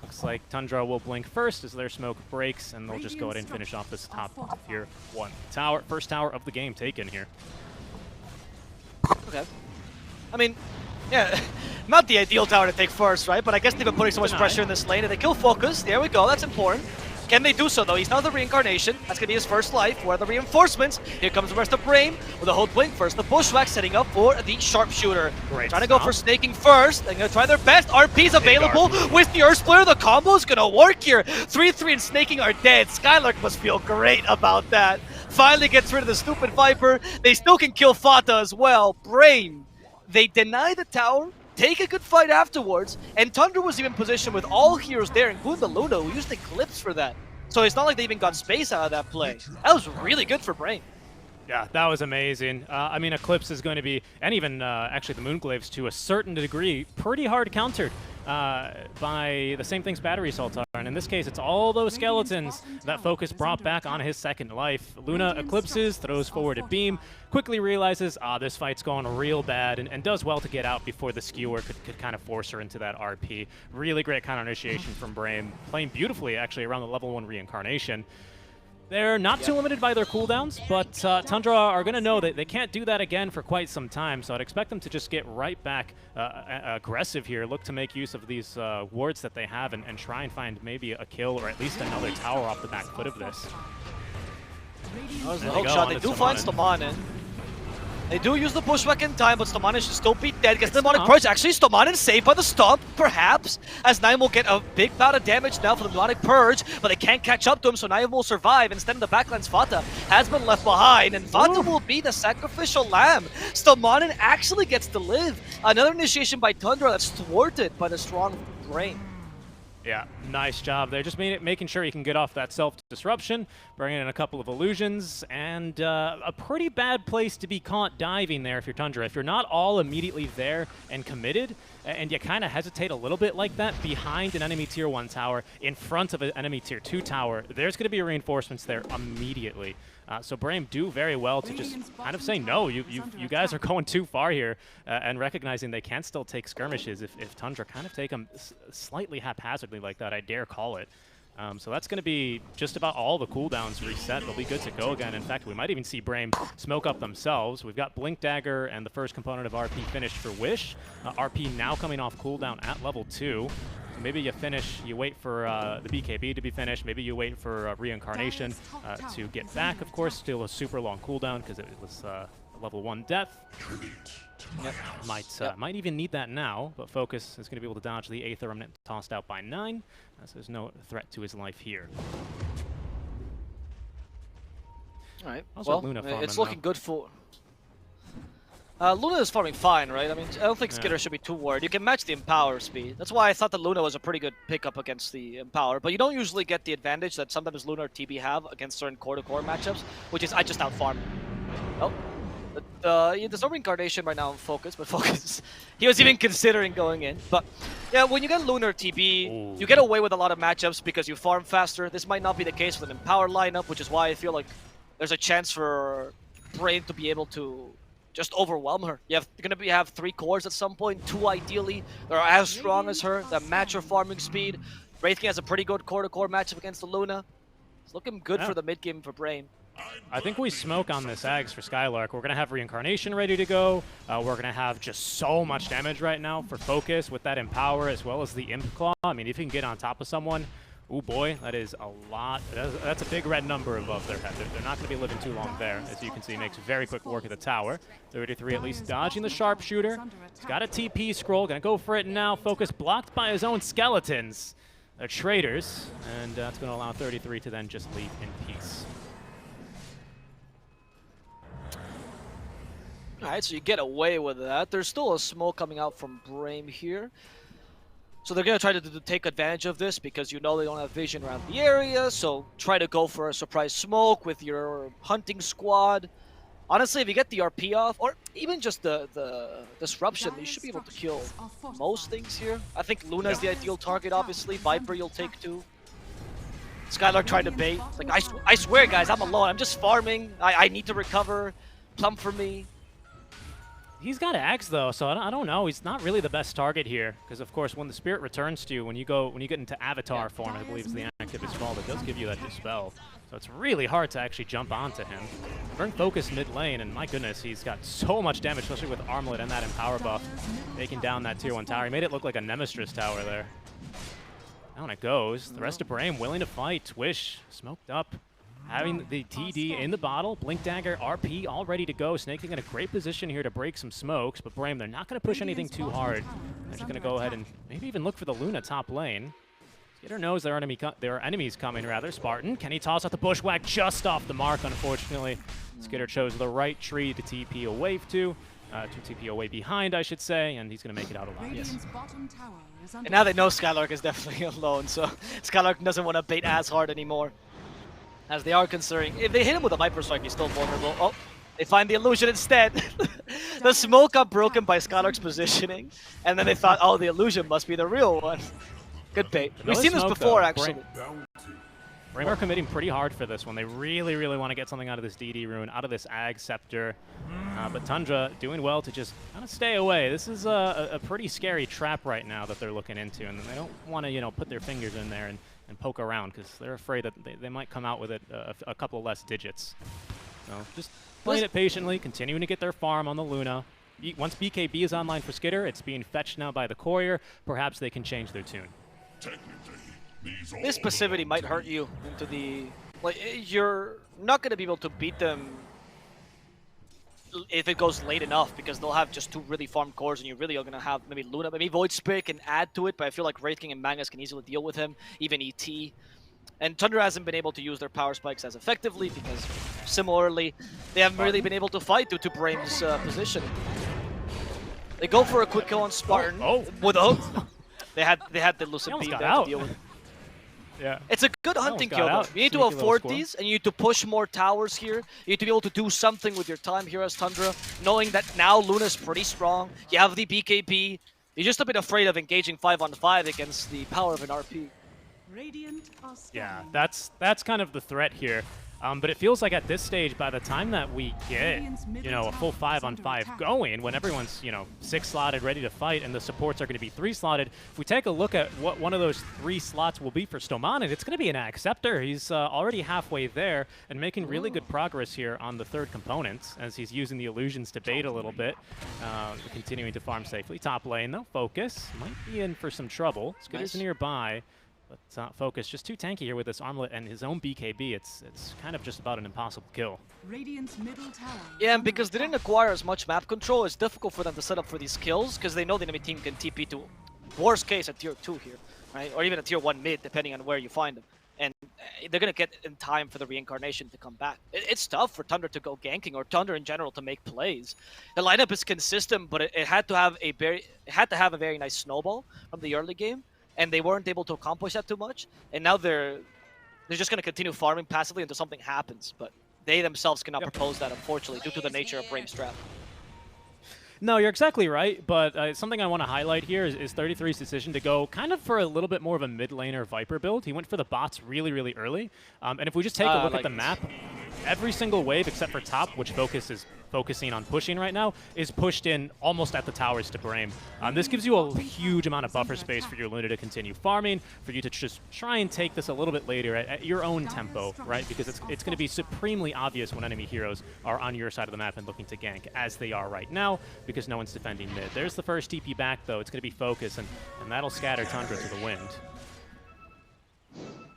Looks like Tundra will blink first as their smoke breaks, and they'll just go ahead and finish off this top tier 1 tower. First tower of the game taken here. Okay. I mean, yeah, not the ideal tower to take first, right? But I guess they've been putting so much pressure in this lane, and they kill Focus. There we go, that's important. Can they do so, though? He's now the reincarnation. That's going to be his first life. Where are the reinforcements? Here comes the rest of Brame with a hold blink. First, the Bushwhack setting up for the Sharpshooter. Great Trying to go for snaking first. They're going to try their best. RP's available with the Earth Splitter. The combo is going to work here. 3-3 and snaking are dead. Skylark must feel great about that. Finally gets rid of the stupid Viper. They still can kill Fata as well. Brame, they deny the tower. Take a good fight afterwards, and Tundra was even positioned with all heroes there, including the Luna, who used Eclipse for that. So it's not like they even got space out of that play. That was really good for Brame. Yeah, that was amazing. I mean, Eclipse is going to be, and even actually the Moonglaves to a certain degree, pretty hard countered by the same things battery assaults are. And in this case, it's all those skeletons that Focus brought back on his second life. Luna eclipses, throws forward a beam, quickly realizes, this fight's going real bad, and does well to get out before the skewer could kind of force her into that RP. Really great counter initiation from Brame, playing beautifully actually around the level 1 reincarnation. They're not too limited by their cooldowns, but Tundra are going to know that they can't do that again for quite some time, so I'd expect them to just get right back aggressive here, look to make use of these wards that they have, and try and find maybe a kill or at least another tower off the back foot of this. That was the hook shot. They do find Stomanen. They do use the pushback in time, but Stomanen should still be dead. Gets the demonic purge. Actually, Stomanen saved by the stomp, perhaps, as Naim will get a big bout of damage now for the demonic purge, but they can't catch up to him, so Naim will survive. Instead, in the backlines, Fata has been left behind, and Fata will be the sacrificial lamb. Stomanen actually gets to live. Another initiation by Tundra that's thwarted by the strong Brame. Yeah, nice job there. Just making sure you can get off that self-disruption, bringing in a couple of illusions, and a pretty bad place to be caught diving there if you're Tundra. If you're not all immediately there and committed, and you kind of hesitate a little bit like that behind an enemy tier 1 tower, in front of an enemy tier 2 tower, there's going to be reinforcements there immediately. So Brame do very well to just kind of say, no, you guys are going too far here, and recognizing they can still take skirmishes if Tundra kind of take them slightly haphazardly like that, I dare call it. So that's going to be just about all the cooldowns reset. They'll be good to go again. In fact, we might even see Brame smoke up themselves. We've got Blink Dagger and the first component of RP finished for Wish. RP now coming off cooldown at level 2. Maybe you finish, you wait for the BKB to be finished, maybe you wait for Reincarnation to get back, of course. Still a super long cooldown because it was level 1 death. Yep. Might even need that now, but Focus is going to be able to dodge the Aether Remnant tossed out by 9, so there's no threat to his life here. Alright, Well, Luna it's looking good for... Luna is farming fine, right? I mean, I don't think Skitter should be too worried. You can match the Empower speed. That's why I thought that Luna was a pretty good pickup against the Empower, but you don't usually get the advantage that sometimes Luna or TB have against certain core-to-core matchups, which is I just out-farm. Oh. There's no Reincarnation right now in Focus, but Focus, he was even considering going in. But yeah, when you get Lunar TB, you get away with a lot of matchups because you farm faster. This might not be the case with an Empower lineup, which is why I feel like there's a chance for Brame to be able to just overwhelm her. You're going to have 3 cores at some point, 2 ideally. They're as strong as her, that match her farming speed. Wraith King has a pretty good core-to-core matchup against the Luna. It's looking good for the mid-game for Brame. I think we smoke on this Ags for Skylark. We're going to have Reincarnation ready to go. We're going to have just so much damage right now for Focus with that Empower as well as the Imp Claw. I mean, if you can get on top of someone, oh boy, that is a lot. That's a big red number above their head. They're not going to be living too long there. As you can see, makes very quick work of the tower. 33 at least dodging the Sharpshooter. He's got a TP scroll. Going to go for it now. Focus blocked by his own skeletons. They're traitors. And that's going to allow 33 to then just leave in peace. Alright, so you get away with that. There's still a smoke coming out from Brame here. So they're going to try to take advantage of this because you know they don't have vision around the area, so try to go for a surprise smoke with your hunting squad. Honestly, if you get the RP off, or even just the disruption, you should be able to kill most things here. I think Luna's the ideal target, obviously. Viper you'll take too. Skylark tried to bait. Like, I swear, guys, I'm alone. I'm just farming. I need to recover. Plum for me. He's got Axe though, so I don't know. He's not really the best target here, because of course when the spirit returns to you, when you get into Avatar form, I believe is the active fault, it does give you that dispel. So it's really hard to actually jump onto him. Burn Focus mid lane, and my goodness, he's got so much damage, especially with Armlet and that Empower buff, taking down that tier 1 tower. He made it look like a Nemesis tower there. Down it goes. The rest of Brame willing to fight. Wish smoked up. Having the TD in the bottle, Blink Dagger, RP all ready to go. Snake in a great position here to break some smokes, but Brame, they're not going to push anything too hard. They're just going to go ahead and maybe even look for the Luna top lane. Skitter knows there are enemies coming, rather. Spartan, can he toss out the Bushwhack just off the mark, unfortunately. Skitter chose the right tree to TP away to TP away behind, I should say, and he's going to make it out alive. Yes. And now they know Skylark is definitely alone, so Skylark doesn't want to bait as hard anymore. As they are considering, if they hit him with a Viper Strike, he's still vulnerable. Oh, They find the illusion instead. The smoke got broken by Skylark's positioning, and then they thought, oh, the illusion must be the real one. Good bait. We've seen this before, actually. Brame are committing pretty hard for this one. They really, really want to get something out of this DD rune, out of this Ag Scepter. But Tundra doing well to just kind of stay away. This is a pretty scary trap right now that they're looking into, and they don't want to, you know, put their fingers in there and poke around because they're afraid that they might come out with it a couple of less digits. So just playing it patiently, continuing to get their farm on the Luna. Once BKB is online for Skitter, it's being fetched now by the Courier. Perhaps they can change their tune. This passivity might hurt you into the... Like, you're not going to be able to beat them if it goes late enough, because they'll have just 2 really farmed cores, and you really are going to have maybe Luna. Maybe Void Spirit can add to it, but I feel like Wraith King and Magnus can easily deal with him, even ET. And Tundra hasn't been able to use their power spikes as effectively because, similarly, they haven't really been able to fight due to Brame's position. They go for a quick kill on Spartan. With a hook. They had the Lucid Beam there to deal with. Yeah. It's a good hunting kill, though. You need to afford these, and you need to push more towers here. You need to be able to do something with your time here as Tundra, knowing that now Luna's pretty strong. You have the BKB. You're just a bit afraid of engaging 5-on-5 against the power of an RP. Yeah, that's kind of the threat here. But it feels like at this stage, by the time that we get, you know, a full 5-on-5 going, when everyone's, you know, 6-slotted, ready to fight, and the supports are going to be 3-slotted, if we take a look at what one of those 3 slots will be for Stomanen, it's going to be an Ag Scepter. He's already halfway there and making really good progress here on the 3rd component as he's using the illusions to bait a little bit, continuing to farm safely. Top lane, though, Focus might be in for some trouble. Skitter's nearby. But Focus just too tanky here with this armlet and his own BKB. It's kind of just about an impossible kill. Yeah, and because they didn't acquire as much map control, it's difficult for them to set up for these kills because they know the enemy team can TP to, worst case, a tier 2 here, right? Or even a tier 1 mid, depending on where you find them. And they're going to get in time for the reincarnation to come back. It's tough for Tundra to go ganking, or Tundra in general to make plays. The lineup is consistent, but it had to have a very nice snowball from the early game. And they weren't able to accomplish that too much. And now they're just going to continue farming passively until something happens. But they themselves cannot propose that, unfortunately, due to the nature of Brame's trap. No, you're exactly right, but something I want to highlight here is 33's decision to go kind of for a little bit more of a mid-laner Viper build. He went for the bots really, really early. And if we just take a look at the map, every single wave except for top, which Focus is focusing on pushing right now, is pushed in almost at the towers to Brame. This gives you a huge amount of buffer space for your Luna to continue farming, for you to just try and take this a little bit later at your own tempo, right? Because it's going to be supremely obvious when enemy heroes are on your side of the map and looking to gank, as they are right now, because no one's defending mid. There's the first TP back, though. It's going to be Focus, and that'll scatter Tundra to the wind.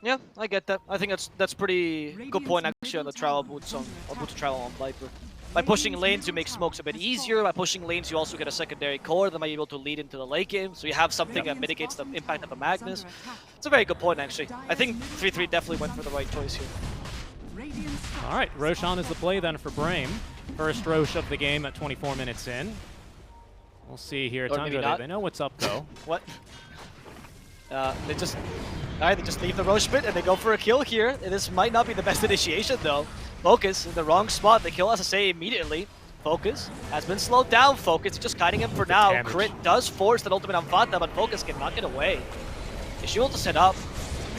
Yeah, I get that. I think that's pretty good point, actually, on the trial boots on Viper. By pushing lanes, you make smokes a bit easier. By pushing lanes, you also get a secondary core that might be able to lead into the late game. So you have something that mitigates the impact of a Magnus. It's a very good point, actually. I think 3-3 definitely went for the right choice here. All right, Roshan is the play then for Brame. First Rosh of the game at 24 minutes in. We'll see here. Tundra, they know what's up, though. What? They just leave the Rosh bit and they go for a kill here. This might not be the best initiation, though. Focus in the wrong spot. They kill SSA immediately. Focus has been slowed down. Focus just kiting him for now. Crit does force that ultimate on Vata, but Focus cannot get away. Is she able to set up?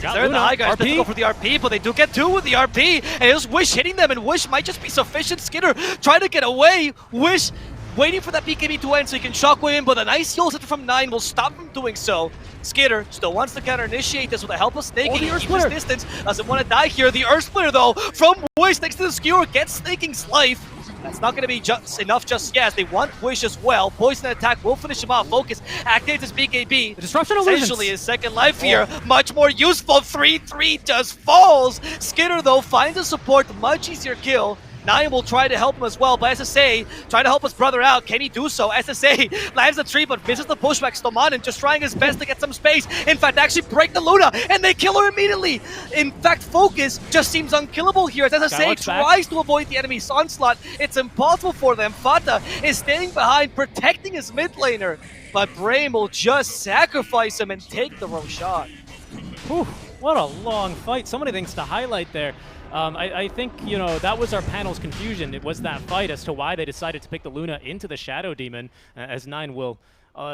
They're in the high guys. They go for the RP, but they do get 2 with the RP. And just Wish hitting them, and Wish might just be sufficient. Skitter trying to get away. Wish waiting for that BKB to end so he can shockwave him, but a nice heal set from 9 will stop him doing so. Skitter still wants to counter-initiate this with a helpless Snake. He keeps his distance, doesn't want to die here. The Earth Splitter, though, from Wish next to the Skewer gets Snaking's life. That's not going to be just enough just yet. They want Wish as well. Poison attack will finish him off. Focus activates his BKB. The disruption illusions. Essentially his second life here. Much more useful. 3-3 just falls. Skitter, though, finds a support. Much easier kill. 9 will try to help him as well, but SSA trying to help his brother out. Can he do so? SSA lands the tree, but misses the pushback. Stomanen just trying his best to get some space. In fact, actually break the Luna, and they kill her immediately. In fact, Focus just seems unkillable here as SSA tries to avoid the enemy's onslaught. It's impossible for them. Fata is standing behind, protecting his mid laner, but Brame will just sacrifice him and take the wrong shot. Whew, what a long fight. So many things to highlight there. I think, you know, that was our panel's confusion. It was that fight as to why they decided to pick the Luna into the Shadow Demon, as Nine will,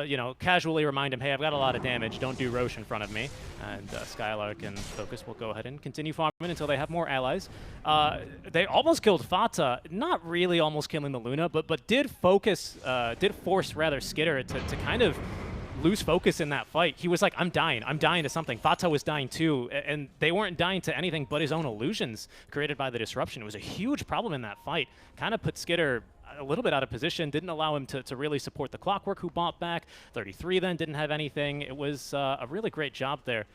you know, casually remind him, hey, I've got a lot of damage, don't do Roche in front of me. And Skylark and Focus will go ahead and continue farming until they have more allies. They almost killed Fata, not really almost killing the Luna, but did force rather Skitter to kind of lose focus in that fight. He was like, I'm dying to something. Fata was dying too, and they weren't dying to anything but his own illusions created by the disruption. It was a huge problem in that fight. Kind of put Skitter a little bit out of position, didn't allow him to really support the Clockwork, who bought back. 33 then didn't have anything. It was a really great job there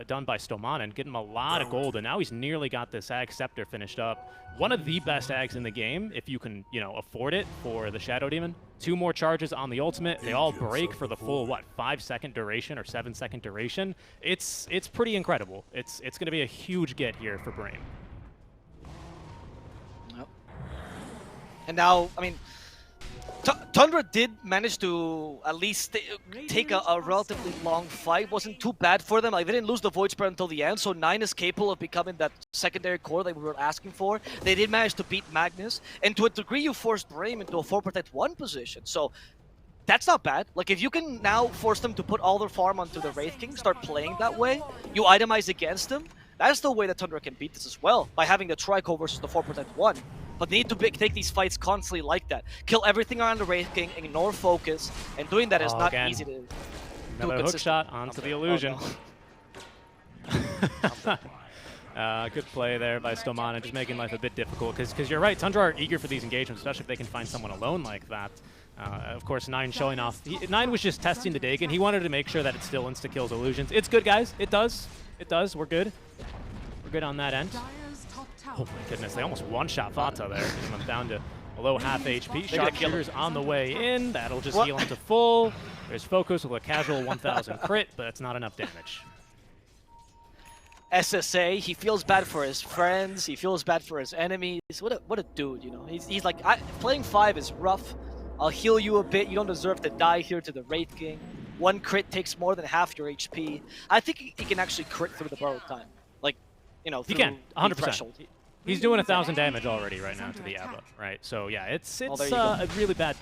done by Stomanen, getting him a lot of gold, and now he's nearly got this Ag Scepter finished up. One of the best Ags in the game, if you can, you know, afford it for the Shadow Demon. 2 more charges on the ultimate. They all break for the full, what, 5-second duration or 7-second duration. It's pretty incredible. It's going to be a huge get here for Brame. And now, I mean, Tundra did manage to at least take a relatively long fight. Wasn't too bad for them. Like, they didn't lose the Void Spirit until the end, so 9 is capable of becoming that secondary core that we were asking for. They did manage to beat Magnus, and to a degree, you forced Brame into a 4-protect-1 position. So that's not bad. Like, if you can now force them to put all their farm onto the Wraith King, start playing that way, you itemize against them. That's the way that Tundra can beat this as well, by having the Trico versus the 4-protect-1. But they need to take these fights constantly like that. Kill everything around the Wraith King, ignore focus, and doing that is not easy to do. Another hook shot onto the illusion. Oh, no. Good play there by Stomanen, just making life a bit difficult, because you're right, Tundra are eager for these engagements, especially if they can find someone alone like that. Of course, 9 showing off. 9 was just testing the Dagon. He wanted to make sure that it still insta-kills illusions. It's good, guys. It does. It does. We're good. We're good on that end. Oh my goodness, they almost one-shot Fata there, getting him down to below half HP. Sharpshooter's on the way in. That'll just heal him to full. There's Focus with a casual 1,000 crit, but it's not enough damage. SSA, he feels bad for his friends, he feels bad for his enemies. What a dude, you know. He's like, playing 5 is rough. I'll heal you a bit. You don't deserve to die here to the Wraith King. 1 crit takes more than half your HP. I think he can actually crit through the borrowed time. Like, you know, he can, 100%. Threshold. He's doing 1,000 damage already right now to the Abbot, right? So yeah, it's a really bad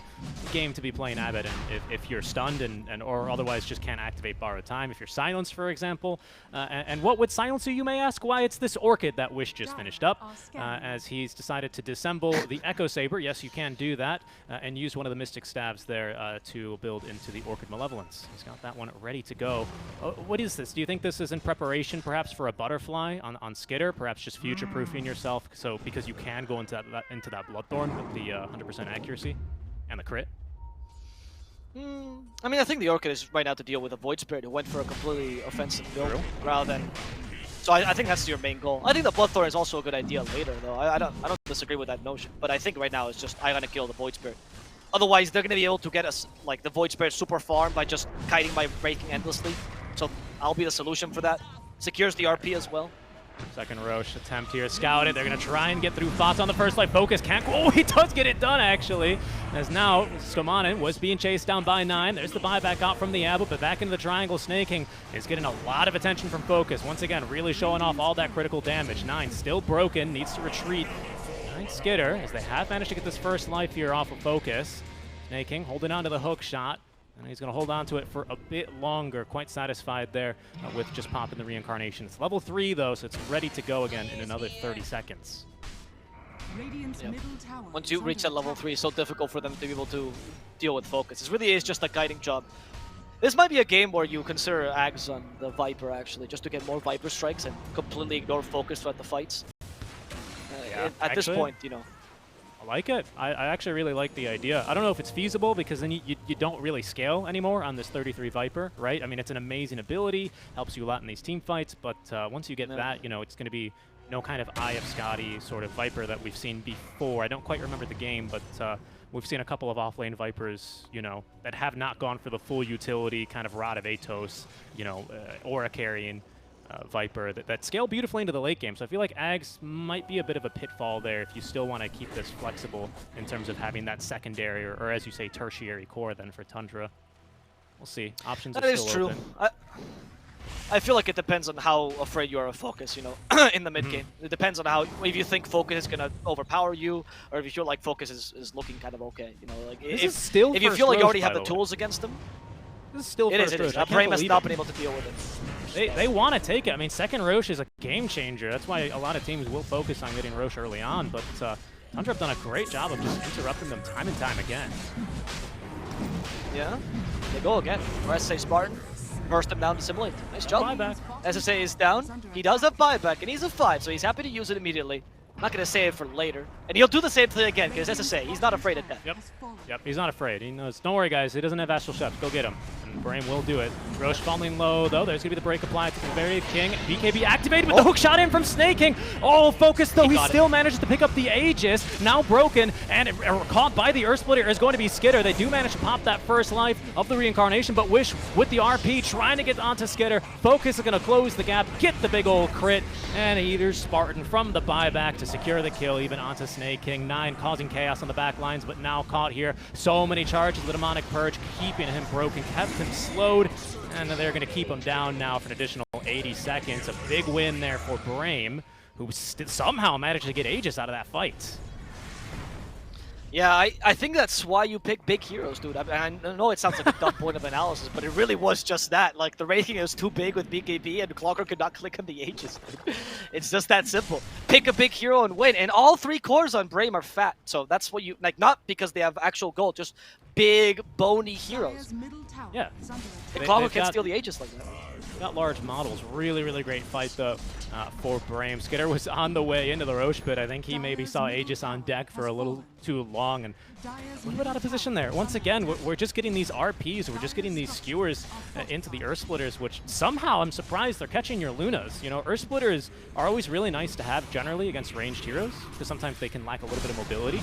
game to be playing Abbot, and if you're stunned or otherwise just can't activate borrowed time. If you're silenced, for example, and what would silence you may ask? Why, it's this Orchid that Wish just finished up, as he's decided to disassemble the Echo Saber. Yes, you can do that, and use one of the Mystic Stabs there to build into the Orchid Malevolence. He's got that one ready to go. What is this? Do you think this is in preparation, perhaps, for a Butterfly on Skitter? Perhaps just future-proofing yourself? So because you can go into that Bloodthorn with the 100% accuracy and the crit. I mean, I think the Orchid is right now to deal with a Void Spirit who went for a completely offensive build rather than. So I think that's your main goal. I think the Bloodthorn is also a good idea later, though. I don't disagree with that notion, but I think right now it's just I gotta kill the Void Spirit. Otherwise, they're gonna be able to get us like the Void Spirit super farm by just kiting my Wraith King endlessly. So I'll be the solution for that. Secures the RP as well. Second Roche attempt here, scouted. They're going to try and get through Fata on the first life. Focus can't. Oh, he does get it done, actually. As now, Stomanen was being chased down by 9. There's the buyback out from the Abbot, but back into the triangle. Snaking is getting a lot of attention from Focus. Once again, really showing off all that critical damage. 9 still broken, needs to retreat. 9 Skitter, as they have managed to get this first life here off of Focus. Snaking holding on to the hook shot. And he's going to hold on to it for a bit longer. Quite satisfied there with just popping the reincarnation. It's level 3, though, so it's ready to go again in another 30 seconds. Yep. Once you reach that level 3, it's so difficult for them to be able to deal with Focus. It really is just a guiding job. This might be a game where you consider Ags on the Viper, actually, just to get more Viper strikes and completely ignore Focus throughout the fights. At this point, you know. I like it. I actually really like the idea. I don't know if it's feasible because then you don't really scale anymore on this 33 Viper, right? I mean, it's an amazing ability, helps you a lot in these team fights, but once you get that, you know, it's going to be no kind of Eye of Scotty sort of Viper that we've seen before. I don't quite remember the game, but we've seen a couple of offlane Vipers, you know, that have not gone for the full utility kind of Rod of Atos, you know, Aura carrying Viper that scale beautifully into the late game. So I feel like Ags might be a bit of a pitfall there if you still want to keep this flexible in terms of having that secondary or as you say, tertiary core then for Tundra. We'll see. Options are still open. That is true. I feel like it depends on how afraid you are of focus, you know, in the mid game. It depends on how, if you think focus is gonna overpower you, or if you feel like focus is looking kind of okay, you know, like This is still if you first feel like you roast, already have by the the way. tools against them, This is still it first is. Roche. I can't Brame has believe not it. been able to deal with it. They want to take it. I mean, second Roche is a game changer. That's why a lot of teams will focus on getting Roche early on. But Tundra have done a great job of just interrupting them time and time again. Yeah, they go again. SSA Spartan, burst him down to simulate. Nice job. Buyback. SSA is down. He does have buyback, and he's a 5, so he's happy to use it immediately. Not going to save it for later. And he'll do the same thing again, because SSA, he's not afraid of death. Yep, he's not afraid. He knows, don't worry, guys. He doesn't have Astral Chefs. Go get him. And Brame will do it. Roche falling low, though. There's going to be the break applied to the very King. BKB activated with the hook shot in from Snake King. Oh, focus, though. He still manages to pick up the Aegis. Now broken, and caught by the Earth Splitter is going to be Skitter. They do manage to pop that first life of the reincarnation, but Wish with the RP trying to get onto Skitter. Focus is going to close the gap, get the big old crit, and Eater Spartan from the buyback to secure the kill, even onto Snake King. 9 causing chaos on the back lines, but now caught here. So many charges, the Demonic Purge keeping him broken, kept him slowed, and they're going to keep him down now for an additional 80 seconds. A big win there for Brame, who somehow managed to get Aegis out of that fight. Yeah, I think that's why you pick big heroes, dude. I know it sounds like a dumb point of analysis, but it really was just that. Like, the rating was too big with BKB, and Clocker could not click on the Aegis. It's just that simple. Pick a big hero and win. And all 3 cores on Brame are fat, so that's what you... Like, not because they have actual gold, just big, bony heroes. Yeah. And Clocker can steal the Aegis like that. Got large models. Really, really great fight, though, for Brame. Skitter was on the way into the Roche pit. I think he maybe saw Aegis on deck for a little too long and a little bit out of position there. Once again, we're just getting these RPs. We're just getting these skewers into the Earth Splitters, which somehow I'm surprised they're catching your Lunas. You know, Earth Splitters are always really nice to have generally against ranged heroes, because sometimes they can lack a little bit of mobility.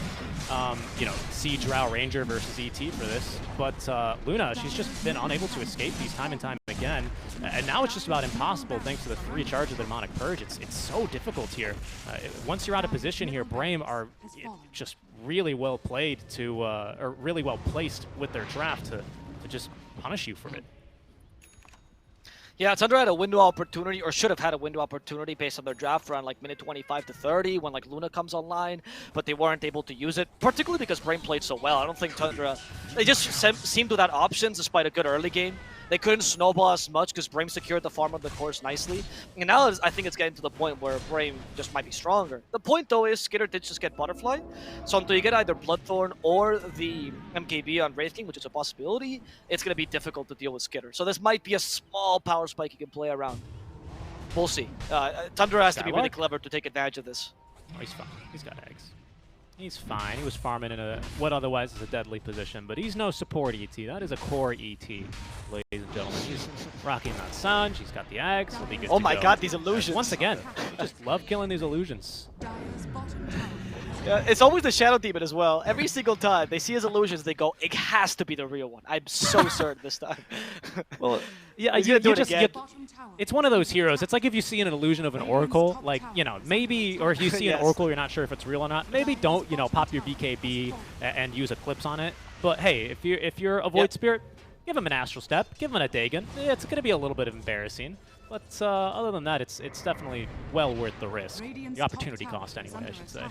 You know, Siege Drow Ranger versus ET for this. But Luna, she's just been unable to escape these time and time again. And now it's just about impossible thanks to the 3 charges of the Demonic Purge. It's so difficult here. Once you're out of position here, Brame are just really well played to, or really well placed with their draft to just punish you for it. Yeah, Tundra had a window opportunity, or should have had a window opportunity based on their draft around like minute 25 to 30 when like Luna comes online, but they weren't able to use it, particularly because Brame played so well. I don't think Tundra, they just seemed without options despite a good early game. They couldn't snowball as much because Brame secured the farm of the course nicely. And now I think it's getting to the point where Brame just might be stronger. The point though is Skitter did just get Butterfly. So until you get either Bloodthorn or the MKB on Wraith King, which is a possibility, it's going to be difficult to deal with Skitter. So this might be a small power spike you can play around. We'll see. Tundra has to be really clever to take advantage of this. Oh, he's fine. He's got eggs. He's fine. He was farming in what otherwise is a deadly position, but he's no support ET. That is a core ET, ladies and gentlemen. He's rocking that Sun. He's got the eggs. He'll be good Oh to my go. god, these illusions. Once again, we just love killing these illusions. Yeah, it's always the Shadow Demon as well. Every single time they see his illusions, they go, it has to be the real one. I'm so certain this time. Well, yeah, He's you gonna do it just again. it's one of those heroes. It's like if you see an illusion of an Oracle, like, you know, maybe, or if you see Yes. an Oracle, you're not sure if it's real or not, maybe don't, you know, pop your BKB and use Eclipse on it. But hey, if you're a Void Spirit, give him an Astral Step, give him a Dagon. Yeah, it's going to be a little bit embarrassing. But other than that, it's definitely well worth the risk. The opportunity cost, anyway, I should say.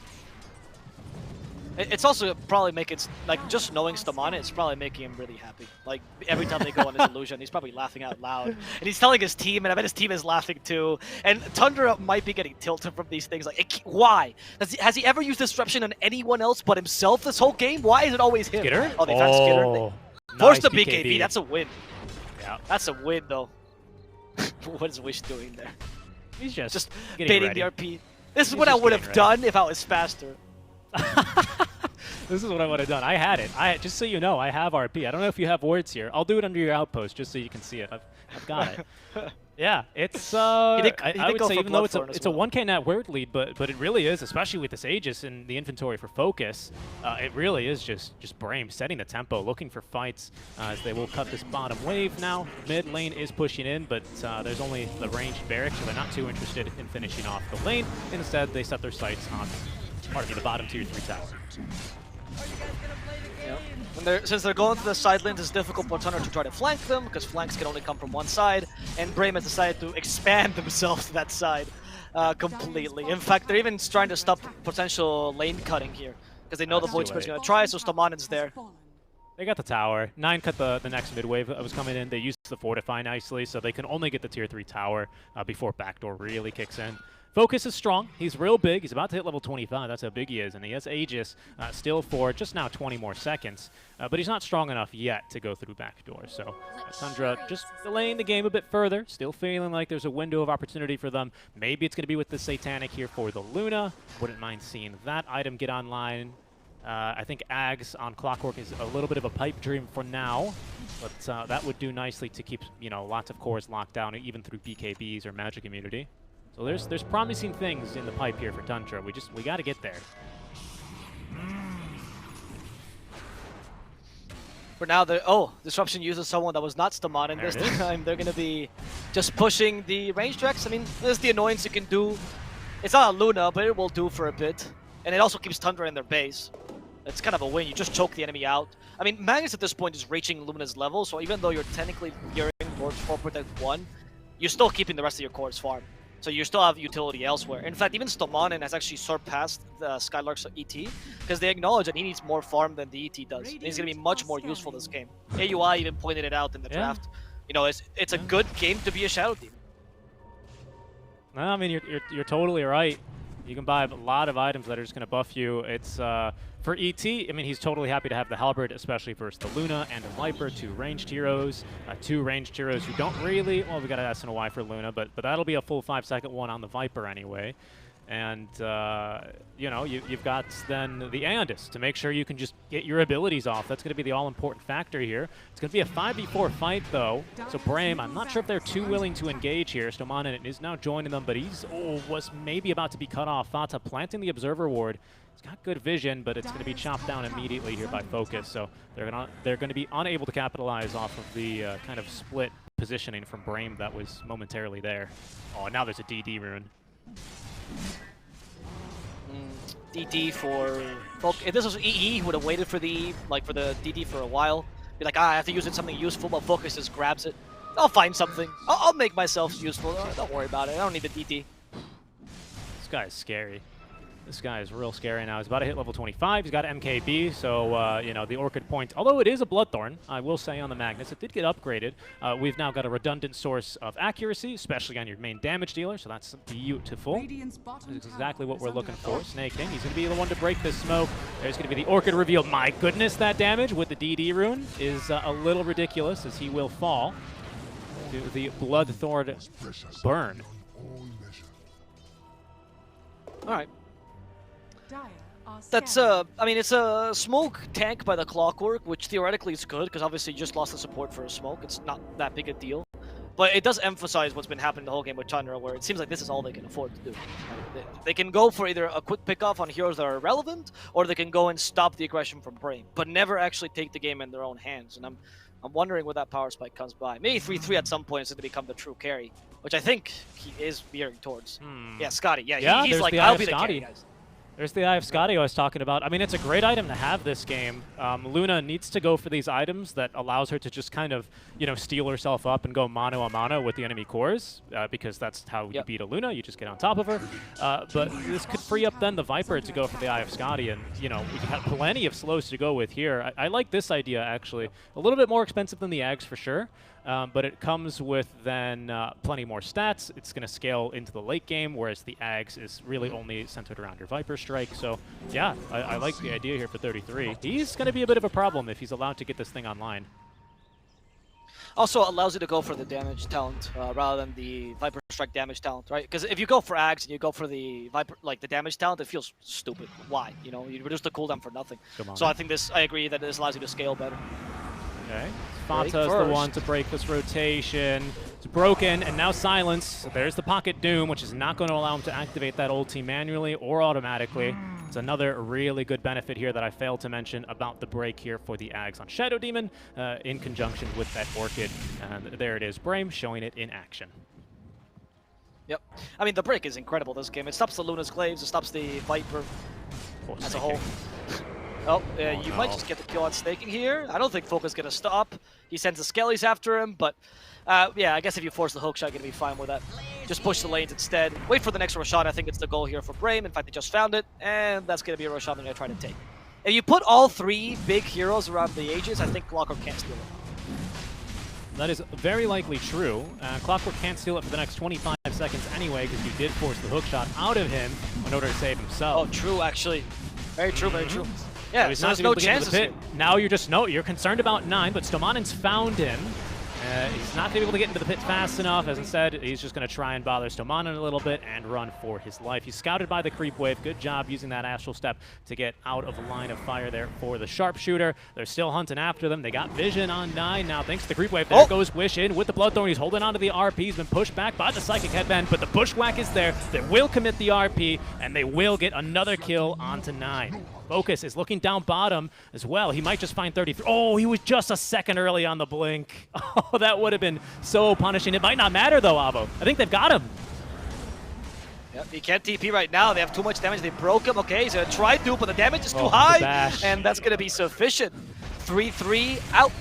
It's also probably making, like, just knowing Stamana, it's probably making him really happy. Like, every time they go on his illusion, he's probably laughing out loud. And he's telling his team, and I bet his team is laughing too. And Tundra might be getting tilted from these things. Like, why? Has he ever used Disruption on anyone else but himself this whole game? Why is it always him? Skitter? Oh, they found Skitter. Force nice the BKB. That's a win. Yeah. That's a win, though. What is Wish doing there? He's just baiting ready. the RP. This is He's what I just would have getting done if I was faster. This is what I would have done. I had it. Just so you know, I have RP. I don't know if you have words here. I'll do it under your outpost just so you can see it. I've got it. Yeah, it's I would say even though it's a 1K net word lead, but it really is, especially with this Aegis in the inventory for focus. It really is just Brame setting the tempo, looking for fights as they will cut this bottom wave now. Mid lane is pushing in, but there's only the ranged barracks, so they're not too interested in finishing off the lane. Instead, they set their sights on the bottom tier 3 tower. Since they're going to the side lanes, it's difficult for Tundra to try to flank them, because flanks can only come from one side, and Brame has decided to expand themselves to that side completely. In fact, they're even trying to stop potential lane cutting here, because they know the Void Spirit's going to try, so Stamanen's there. They got the tower. 9 cut the next mid wave that was coming in. They used the Fortify nicely, so they can only get the tier 3 tower before backdoor really kicks in. Focus is strong. He's real big. He's about to hit level 25. That's how big he is. And he has Aegis still for just now 20 more seconds. But he's not strong enough yet to go through backdoor. So Tundra just delaying the game a bit further. Still feeling like there's a window of opportunity for them. Maybe it's going to be with the Satanic here for the Luna. Wouldn't mind seeing that item get online. I think Ags on Clockwork is a little bit of a pipe dream for now, but that would do nicely to keep, you know, lots of cores locked down, even through BKBs or Magic Immunity. So there's promising things in the pipe here for Tundra. We got to get there. For now, Disruption uses someone that was not Stamanen this time. They're going to be just pushing the range tracks. I mean, there's the annoyance you can do. It's not a Luna, but it will do for a bit. And it also keeps Tundra in their base. It's kind of a win. You just choke the enemy out. I mean, Magnus at this point is reaching Lumina's level, so even though you're technically gearing towards 4 Protect 1, you're still keeping the rest of your cores farm. So you still have utility elsewhere. In fact, even Stomanen has actually surpassed the Skylark's ET, because they acknowledge that he needs more farm than the ET does. And he's going to be much more useful this game. AUI even pointed it out in the draft. You know, it's a good game to be a Shadow Demon. No, I mean, you're totally right. You can buy a lot of items that are just going to buff you. It's for ET, I mean, he's totally happy to have the Halberd, especially versus the Luna and the Viper, 2 ranged heroes. 2 ranged heroes who don't really, well, we got an SNY for Luna, but that'll be a full 5-second one on the Viper anyway. And, you know, you've got then the Aeondis to make sure you can just get your abilities off. That's going to be the all-important factor here. It's going to be a 5v4 fight, though. So Brame, I'm not sure if they're too willing to engage here. Stomanen is now joining them, but he's was maybe about to be cut off. Fata planting the Observer Ward. He's got good vision, but it's going to be chopped down immediately here by Focus. So they're going to be unable to capitalize off of the kind of split positioning from Brame that was momentarily there. Oh, now there's a DD rune. DD for if this was EE, he would have waited for the DD for a while. Be like, I have to use it something useful, but Focus just grabs it. I'll find something. I'll make myself useful. Don't worry about it. I don't need the DD. This guy is scary. This guy is real scary now. He's about to hit level 25. He's got MKB, so, you know, the Orchid Point, although it is a Bloodthorn, I will say on the Magnus, it did get upgraded. We've now got a redundant source of accuracy, especially on your main damage dealer, so that's beautiful. That's exactly what we're looking for. Snake King, he's going to be the one to break this smoke. There's going to be the Orchid reveal. My goodness, that damage with the DD rune is a little ridiculous, as he will fall to the Bloodthorn burn. All right. That's I mean, it's a smoke tank by the Clockwork, which theoretically is good, because obviously you just lost the support for a smoke. It's not that big a deal. But it does emphasize what's been happening the whole game with Tundra, where it seems like this is all they can afford to do. They can go for either a quick pickoff on heroes that are relevant, or they can go and stop the aggression from Brame, but never actually take the game in their own hands. And I'm wondering when that power spike comes by. Maybe 3-3 at some point is going to become the true carry, which I think he is veering towards. Yeah, Scotty. Yeah, he's like, I'll be the carry, guys. There's the Eye of Scotty I was talking about. I mean, it's a great item to have this game. Luna needs to go for these items that allows her to just kind of, you know, steal herself up and go mano a mano with the enemy cores, because that's how you beat a Luna. You just get on top of her. But this could free up then the Viper to go for the Eye of Scotty, and, you know, we have plenty of slows to go with here. I like this idea, actually. A little bit more expensive than the Ags for sure. But it comes with then plenty more stats. It's going to scale into the late game, whereas the Ags is really only centered around your Viper Strike. So, yeah, I like the idea here for 33. He's going to be a bit of a problem if he's allowed to get this thing online. Also allows you to go for the damage talent rather than the Viper Strike damage talent, right? Because if you go for Ags and you go for the Viper, like the damage talent, it feels stupid. Why? You know, you reduce the cooldown for nothing. So I think I agree that this allows you to scale better. Okay, Fata's the one to break this rotation. It's broken, and now Silence. So there's the Pocket Doom, which is not going to allow him to activate that ulti manually or automatically. It's another really good benefit here that I failed to mention about the break here for the Ags on Shadow Demon in conjunction with that Orchid. And there it is, Brame showing it in action. Yep. I mean, the break is incredible this game. It stops the Luna's Glaives, it stops the Viper as a whole. Oh, you might just get the kill on Snaking here. I don't think Focus gonna stop. He sends the Skellies after him, but yeah, I guess if you force the hook shot, you're gonna be fine with that. Just push the lanes instead. Wait for the next Roshan. I think it's the goal here for Brame. In fact, they just found it, and that's gonna be a Roshan they're gonna try to take. If you put all 3 big heroes around the Aegis, I think Clockwork can't steal it. That is very likely true. Clockwork can't steal it for the next 25 seconds anyway, because you did force the hook shot out of him in order to save himself. Oh, true, actually. Very true, very true. Yeah, he's so not there's no able to get into chances the pit. here. Now you're concerned about 9, but Stomanen's found him. He's not able to get into the pit fast enough. As I said, he's just going to try and bother Stomanen a little bit and run for his life. He's scouted by the creep wave. Good job using that astral step to get out of line of fire there for the sharpshooter. They're still hunting after them. They got vision on 9 now thanks to the creep wave. There goes Wish in with the Bloodthorn. He's holding on to the RP. He's been pushed back by the Psychic Headband, but the Bushwhack is there. They will commit the RP, and they will get another kill onto 9. Focus is looking down bottom as well. He might just find 33. Oh, he was just a second early on the blink. Oh, that would have been so punishing. It might not matter, though, Avo. I think they've got him. Yep, he can't TP right now. They have too much damage. They broke him. Okay, he's going to try to, but the damage is too high, and that's going to be sufficient. 3-3 out.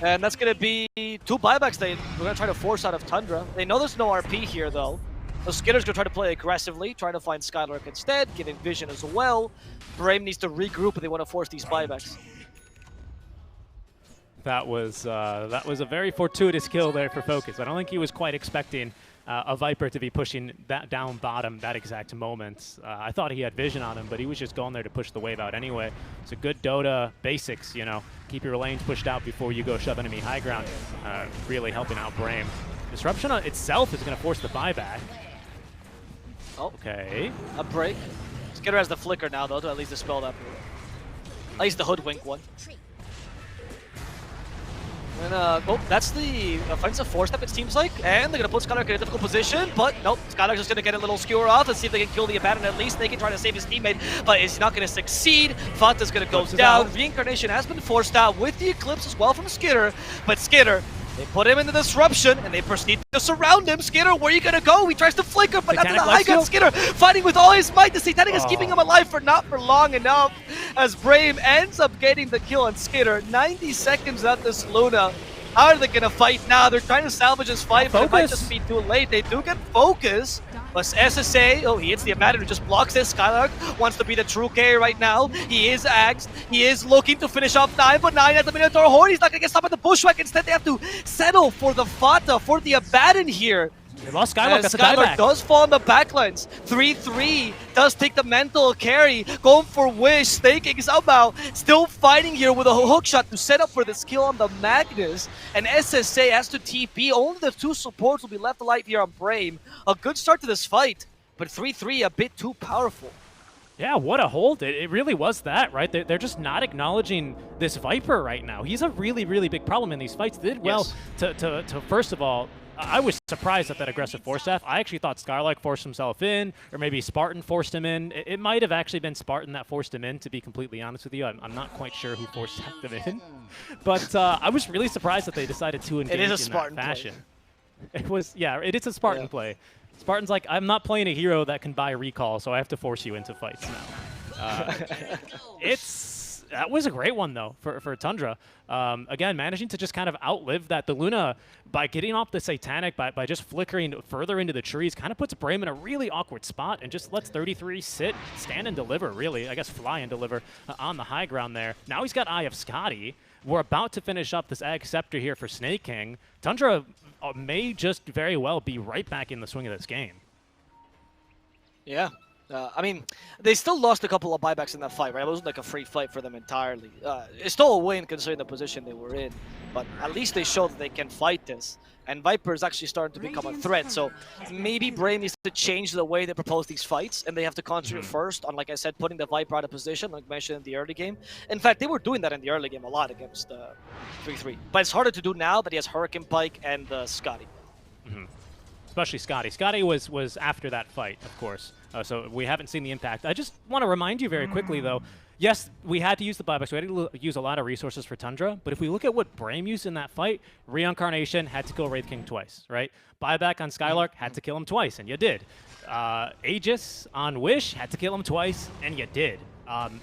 And that's going to be 2 buybacks we're going to try to force out of Tundra. They know there's no RP here, though. So Skitter's going to try to play aggressively, trying to find Skylark instead, getting vision as well. Brame needs to regroup if they want to force these buybacks. That was a very fortuitous kill there for Focus. I don't think he was quite expecting a Viper to be pushing that down bottom that exact moment. I thought he had vision on him, but he was just going there to push the wave out anyway. It's a good Dota basics, you know. Keep your lanes pushed out before you go shove enemy high ground. Really helping out Brame. Disruption itself is going to force the buyback. Oh, okay. A break. Skitter has the flicker now, though, to at least dispel that. At least the hoodwink one. And, oh, that's the offensive 4-step, it seems like. And they're going to put Skylark in a difficult position, but nope. Skylark's just going to get a little skewer off and see if they can kill the Abaddon at least. They can try to save his teammate, but it's not going to succeed. Fata's going to go down. Reincarnation has been forced out with the Eclipse as well from Skitter, but Skitter, they put him in the disruption, and they proceed to surround him. Skitter, where are you going to go? He tries to flicker, but not to the high gun. Skitter fighting with all his might. The Satanic is keeping him alive for not for long enough, as Brame ends up getting the kill on Skitter. 90 seconds at this Luna. How are they going to fight now? They're trying to salvage his fight, but it might just be too late. They do get focus. But SSA, oh, he hits the Abaddon who just blocks this. Skylark wants to be the true carry right now. He is axed. He is looking to finish off 9, but 9 at the Minotaur Horn. He's not going to get stopped at the Bushwhack. Instead, they have to settle for the Fata, for the Abaddon here. They lost Skylark. That's a Skylark does fall on the backlines. 3-3 does take the mental carry. Going for Wish, staking somehow. Still fighting here with a hook shot to set up for this kill on the Magnus. And SSA has to TP. Only the 2 supports will be left alive here on Brame. A good start to this fight, but 3-3 a bit too powerful. Yeah, what a hold. It really was that, right? They're just not acknowledging this Viper right now. He's a really, really big problem in these fights. They did well to first of all, I was surprised at that aggressive 4-staff. I actually thought Skylark forced himself in, or maybe Spartan forced him in. It might have actually been Spartan that forced him in, to be completely honest with you. I'm not quite sure who forced him in. But I was really surprised that they decided to engage in that fashion. It was, yeah, it is a Spartan play. Spartan's like, I'm not playing a hero that can buy recall, so I have to force you into fights now. That was a great one, though, for Tundra. Again, managing to just kind of outlive that. The Luna, by getting off the Satanic, by just flickering further into the trees, kind of puts Brame in a really awkward spot and just lets 33 sit, stand, and deliver, really. I guess fly and deliver on the high ground there. Now he's got Eye of Scotty. We're about to finish up this Ag Scepter here for Snake King. Tundra may just very well be right back in the swing of this game. Yeah. I mean, they still lost a couple of buybacks in that fight, right? It wasn't like a free fight for them entirely. It's still a win considering the position they were in, but at least they showed that they can fight this. And Viper is actually starting to become a threat, so maybe Brame needs to change the way they propose these fights, and they have to concentrate first on, like I said, putting the Viper out of position, like mentioned in the early game. In fact, they were doing that in the early game a lot against 3-3. But it's harder to do now that he has Hurricane Pike and Scotty. Especially Scotty. Scotty was after that fight, of course. So we haven't seen the impact. I just want to remind you very quickly, though, yes, we had to use the buyback, so we had to use a lot of resources for Tundra, but if we look at what Brame used in that fight, Reincarnation had to kill Wraith King twice, right? Buyback on Skylark had to kill him twice, and you did. Aegis on Wish had to kill him twice, and you did.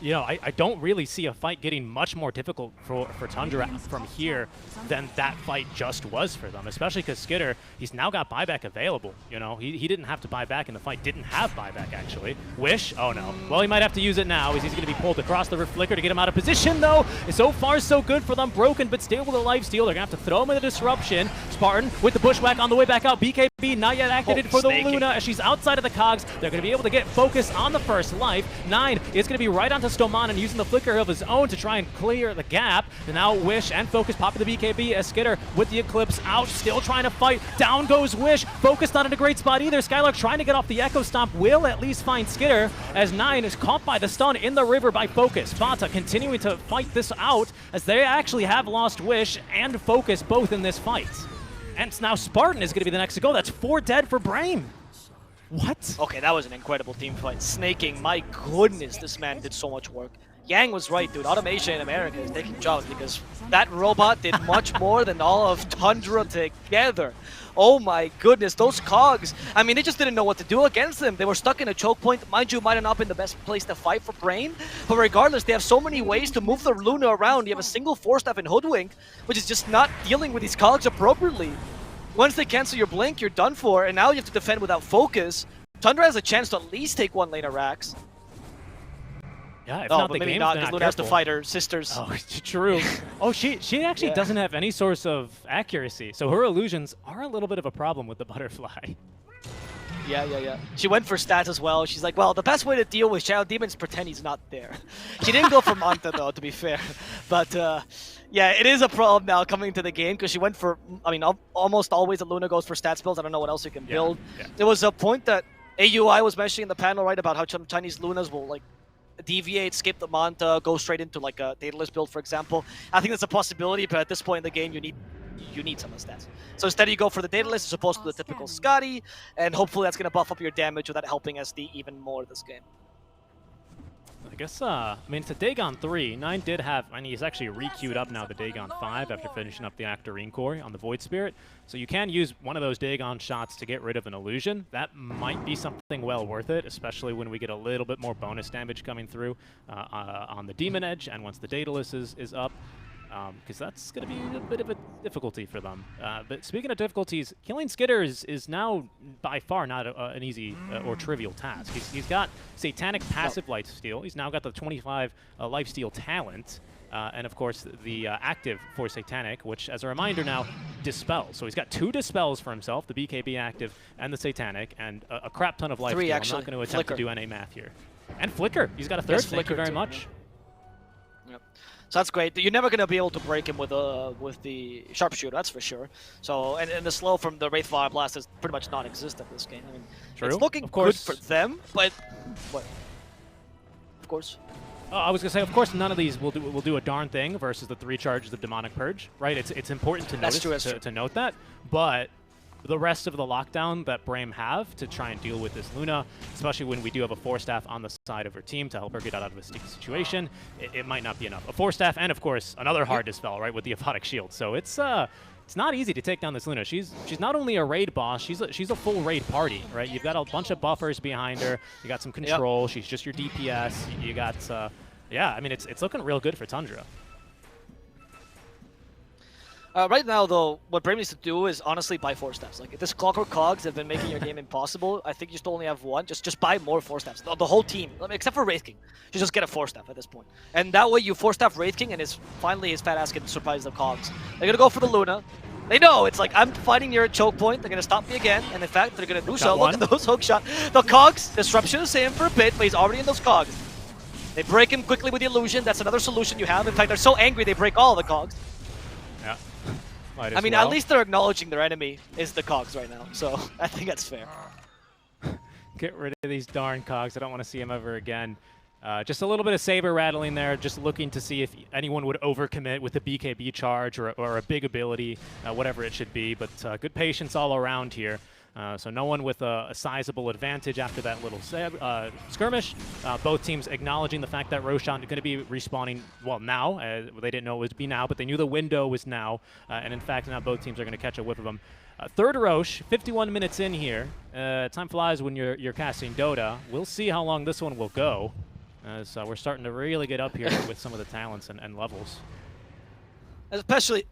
You know, I don't really see a fight getting much more difficult for Tundra from here than that fight just was for them, especially because Skitter, he's now got buyback available. You know, he didn't have to buy back in the fight, didn't have buyback actually. Wish? Oh no. Well, he might have to use it now as he's going to be pulled across the Flicker to get him out of position though. So far so good for them. Broken but stable with a lifesteal. They're going to have to throw him in the disruption. Spartan with the bushwhack on the way back out. BKB not yet activated for the Luna as she's outside of the cogs. They're going to be able to get focus on the first life. 9 is going to be right onto Stoman and using the flicker of his own to try and clear the gap. And now Wish and Focus popping the BKB as Skitter with the Eclipse out, still trying to fight. Down goes Wish. Focus not in a great spot either. Skylark trying to get off the Echo Stomp will at least find Skitter as 9 is caught by the stun in the river by Focus. Fata continuing to fight this out as they actually have lost Wish and Focus both in this fight. And now Spartan is going to be the next to go. That's 4 dead for Brame. What? Okay, that was an incredible team fight. Snaking, my goodness, this man did so much work. Yang was right, dude. Automation in America is taking jobs because that robot did much more than all of Tundra together. Oh my goodness, those cogs. I mean, they just didn't know what to do against them. They were stuck in a choke point. Mind you, might have not been the best place to fight for Brame, but regardless, they have so many ways to move the Luna around. You have a single Force Staff in Hoodwink, which is just not dealing with these cogs appropriately. Once they cancel your blink, you're done for, and now you have to defend without focus. Tundra has a chance to at least take 1 lane of Rax. Yeah, if No, not but the maybe game's not, because Luna has to careful. fight her sisters. Oh, true. Oh, she actually Yeah. doesn't have any source of accuracy, so her illusions are a little bit of a problem with the butterfly. Yeah. She went for stats as well. She's like, well, the best way to deal with Shadow Demon is pretend he's not there. She didn't go for Manta, though, to be fair. But, yeah, it is a problem now coming into the game because she went for, I mean, almost always the Luna goes for stats builds. I don't know what else you can build. Yeah. There was a point that AUI was mentioning in the panel, right, about how some Chinese Lunas will, like, deviate, skip the Manta, go straight into, like, a Daedalus build, for example. I think that's a possibility, but at this point in the game, you need some of the stats. So instead you go for the Daedalus as opposed to the typical Scotty, and hopefully that's going to buff up your damage without helping SD even more this game. I guess, I mean, it's a Dagon 3. 9 did have, I mean, he's actually re-queued up now the Dagon 5 after finishing up the Actorine Core on the Void Spirit. So you can use one of those Dagon shots to get rid of an illusion. That might be something well worth it, especially when we get a little bit more bonus damage coming through on the Demon Edge and once the Daedalus is up. Because that's going to be a bit of a difficulty for them. But speaking of difficulties, killing Skitter is now by far not an easy or trivial task. He's got Satanic passive lifesteal. He's now got the 25 lifesteal talent. And of course, the active for Satanic, which, as a reminder now, dispels. So he's got 2 dispels for himself, the BKB active and the Satanic, and a crap ton of lifesteal. 3, I'm actually. not going to attempt Flicker. to do any math here. And Flicker. He's got a 3rd. Yes, Thank you Flicker very too, much. Yep. So that's great. You're never going to be able to break him with the sharpshooter, that's for sure. So and the slow from the Wraith Fire Blast is pretty much non-existent this game. I mean, True. it's looking Of good course. for them, but what? Of course. I was gonna say, of course, none of these will do a darn thing versus the 3 charges of Demonic Purge, right? It's important to That's notice true, to note that, but the rest of the lockdown that Brame have to try and deal with this Luna, especially when we do have a 4-staff on the side of her team to help her get out of a sticky situation, it might not be enough. A 4-staff and, of course, another hard dispel, right, with the Aphotic Shield. So it's not easy to take down this Luna. She's not only a raid boss, she's a full raid party, right? You've got a bunch of buffers behind her. You got some control. She's just your DPS. You got, yeah, I mean, it's looking real good for Tundra. Right now, though, what Brame needs to do is honestly buy 4-staffs. Like, if this Clockwork Cogs have been making your game impossible, I think you still only have 1. Just buy more 4-staffs. The whole team, except for Wraith King, you just get a 4-staff at this point. And that way you 4-staff Wraith King, and finally his fat ass can surprise the Cogs. They're gonna go for the Luna. They know it's like, I'm fighting near a choke point. They're gonna stop me again, and in fact, they're gonna do so. Look at those hook shot. The Cogs, Disruption is in for a bit, but he's already in those Cogs. They break him quickly with the illusion. That's another solution you have. In fact, they're so angry they break all the Cogs. Yeah. I mean, at least they're acknowledging their enemy is the Cogs right now, so I think that's fair. Get rid of these darn Cogs. I don't want to see them ever again. Just a little bit of saber rattling there, just looking to see if anyone would overcommit with a BKB charge or a big ability, whatever it should be. But good patience all around here. So no one with a sizable advantage after that little skirmish. Both teams acknowledging the fact that Roshan is going to be respawning, well, now. They didn't know it would be now, but they knew the window was now. And in fact, now both teams are going to catch a whiff of them. 3rd Roche, 51 minutes in here. Time flies when you're casting Dota. We'll see how long this one will go. as we're starting to really get up here with some of the talents and levels. Especially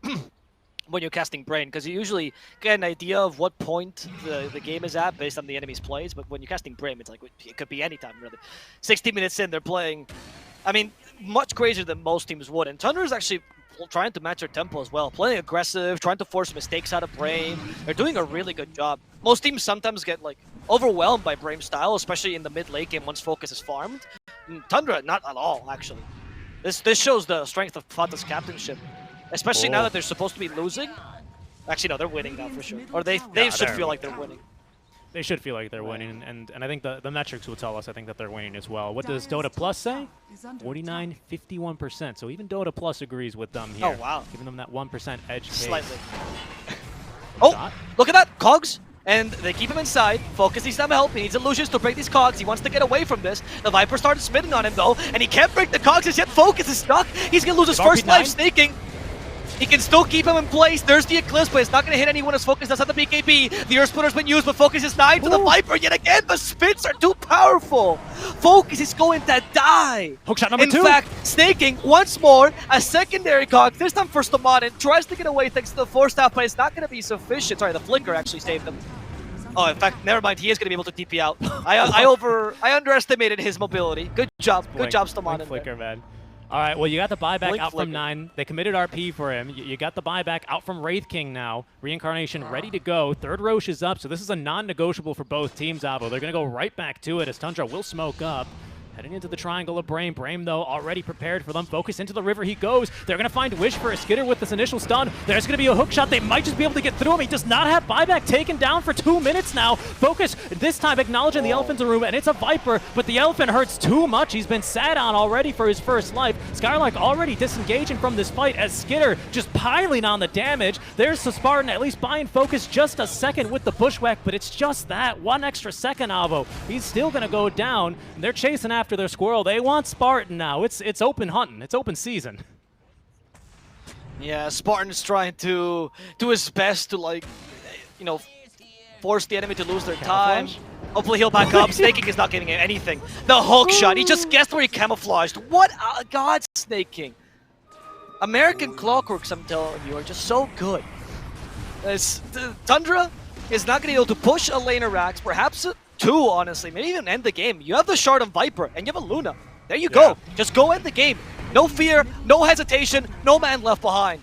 when you're casting Brame, because you usually get an idea of what point the game is at based on the enemy's plays, but when you're casting Brame, it's like it could be any time, really. 60 minutes in, they're playing, I mean, much crazier than most teams would, and Tundra is actually trying to match their tempo as well, playing aggressive, trying to force mistakes out of Brame. They're doing a really good job. Most teams sometimes get like overwhelmed by Brame's style, especially in the mid-late game once focus is farmed. Tundra, not at all, actually. This shows the strength of Fata's captainship. Especially now that they're supposed to be losing. Actually, no, they're winning now for sure. Or they should feel like they're winning. They should feel like they're winning, and I think the metrics will tell us, I think, that they're winning as well. What does Dota Plus say? 49, 51%. So even Dota Plus agrees with them here. Oh, wow. Giving them that 1% edge case. Slightly. Oh, look at that. Cogs. And they keep him inside. Focus needs some help. He needs illusions to break these cogs. He wants to get away from this. The Viper started spinning on him, though, and he can't break the cogs as yet. Focus is stuck. He's going to lose his first life snaking. He can still keep him in place. There's the Eclipse, but it's not going to hit anyone as Focus does have the BKB. The Earth Splitter's been used, but Focus is 9 to the Viper yet again. The spits are too powerful. Focus is going to die. Hookshot number 2. In fact, snaking once more, a secondary cog, this time for Stomanin, tries to get away thanks to the force staff, but it's not going to be sufficient. Sorry, the Flicker actually saved him. Oh, in fact, never mind. He is going to be able to TP out. I underestimated his mobility. Good job. Good job, Stomanin. Flicker, man. All right, well, you got the buyback out from 9. They committed RP for him. You got the buyback out from Wraith King now. Reincarnation ready to go. Third Roche is up, so this is a non-negotiable for both teams, Avo. They're going to go right back to it as Tundra will smoke up. Heading into the triangle of Brame. Brame, though, already prepared for them. Focus into the river he goes. They're going to find Wish for a Skitter with this initial stun. There's going to be a hook shot. They might just be able to get through him. He does not have buyback taken down for 2 minutes now. Focus this time acknowledging the Elephant's room, and it's a Viper, but the Elephant hurts too much. He's been sat on already for his first life. Skylark already disengaging from this fight as Skitter just piling on the damage. There's the Spartan at least buying Focus just a second with the Bushwhack, but it's just that. 1 extra second, Avo. He's still going to go down, and they're chasing after their Squirrel. They want Spartan now. It's open hunting. It's open season. Yeah, Spartan's trying to do his best to, like, you know, force the enemy to lose their time. Hopefully he'll back up. Snaking is not getting anything. The hook shot. He just guessed where he camouflaged. What? God, Snaking. American Clockworks, I'm telling you, are just so good. Tundra is not going to be able to push a laner Rax, perhaps 2, honestly, maybe even end the game. You have the Shard on Viper, and you have a Luna. There you go. Just go end the game. No fear, no hesitation, no man left behind.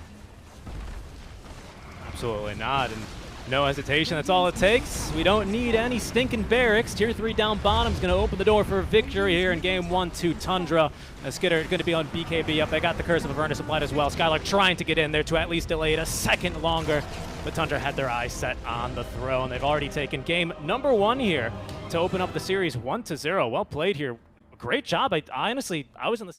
Absolutely not, and no hesitation. That's all it takes. We don't need any stinking barracks. Tier 3 down bottom's going to open the door for victory here in game 1-2 Tundra. Skitter going to be on BKB up. They got the Curse of Avernus applied as well. Skylark trying to get in there to at least delay it a second longer. But Tundra had their eyes set on the throne. They've already taken game number 1 here to open up the series 1-0. Well played here. Great job. I honestly, I was in the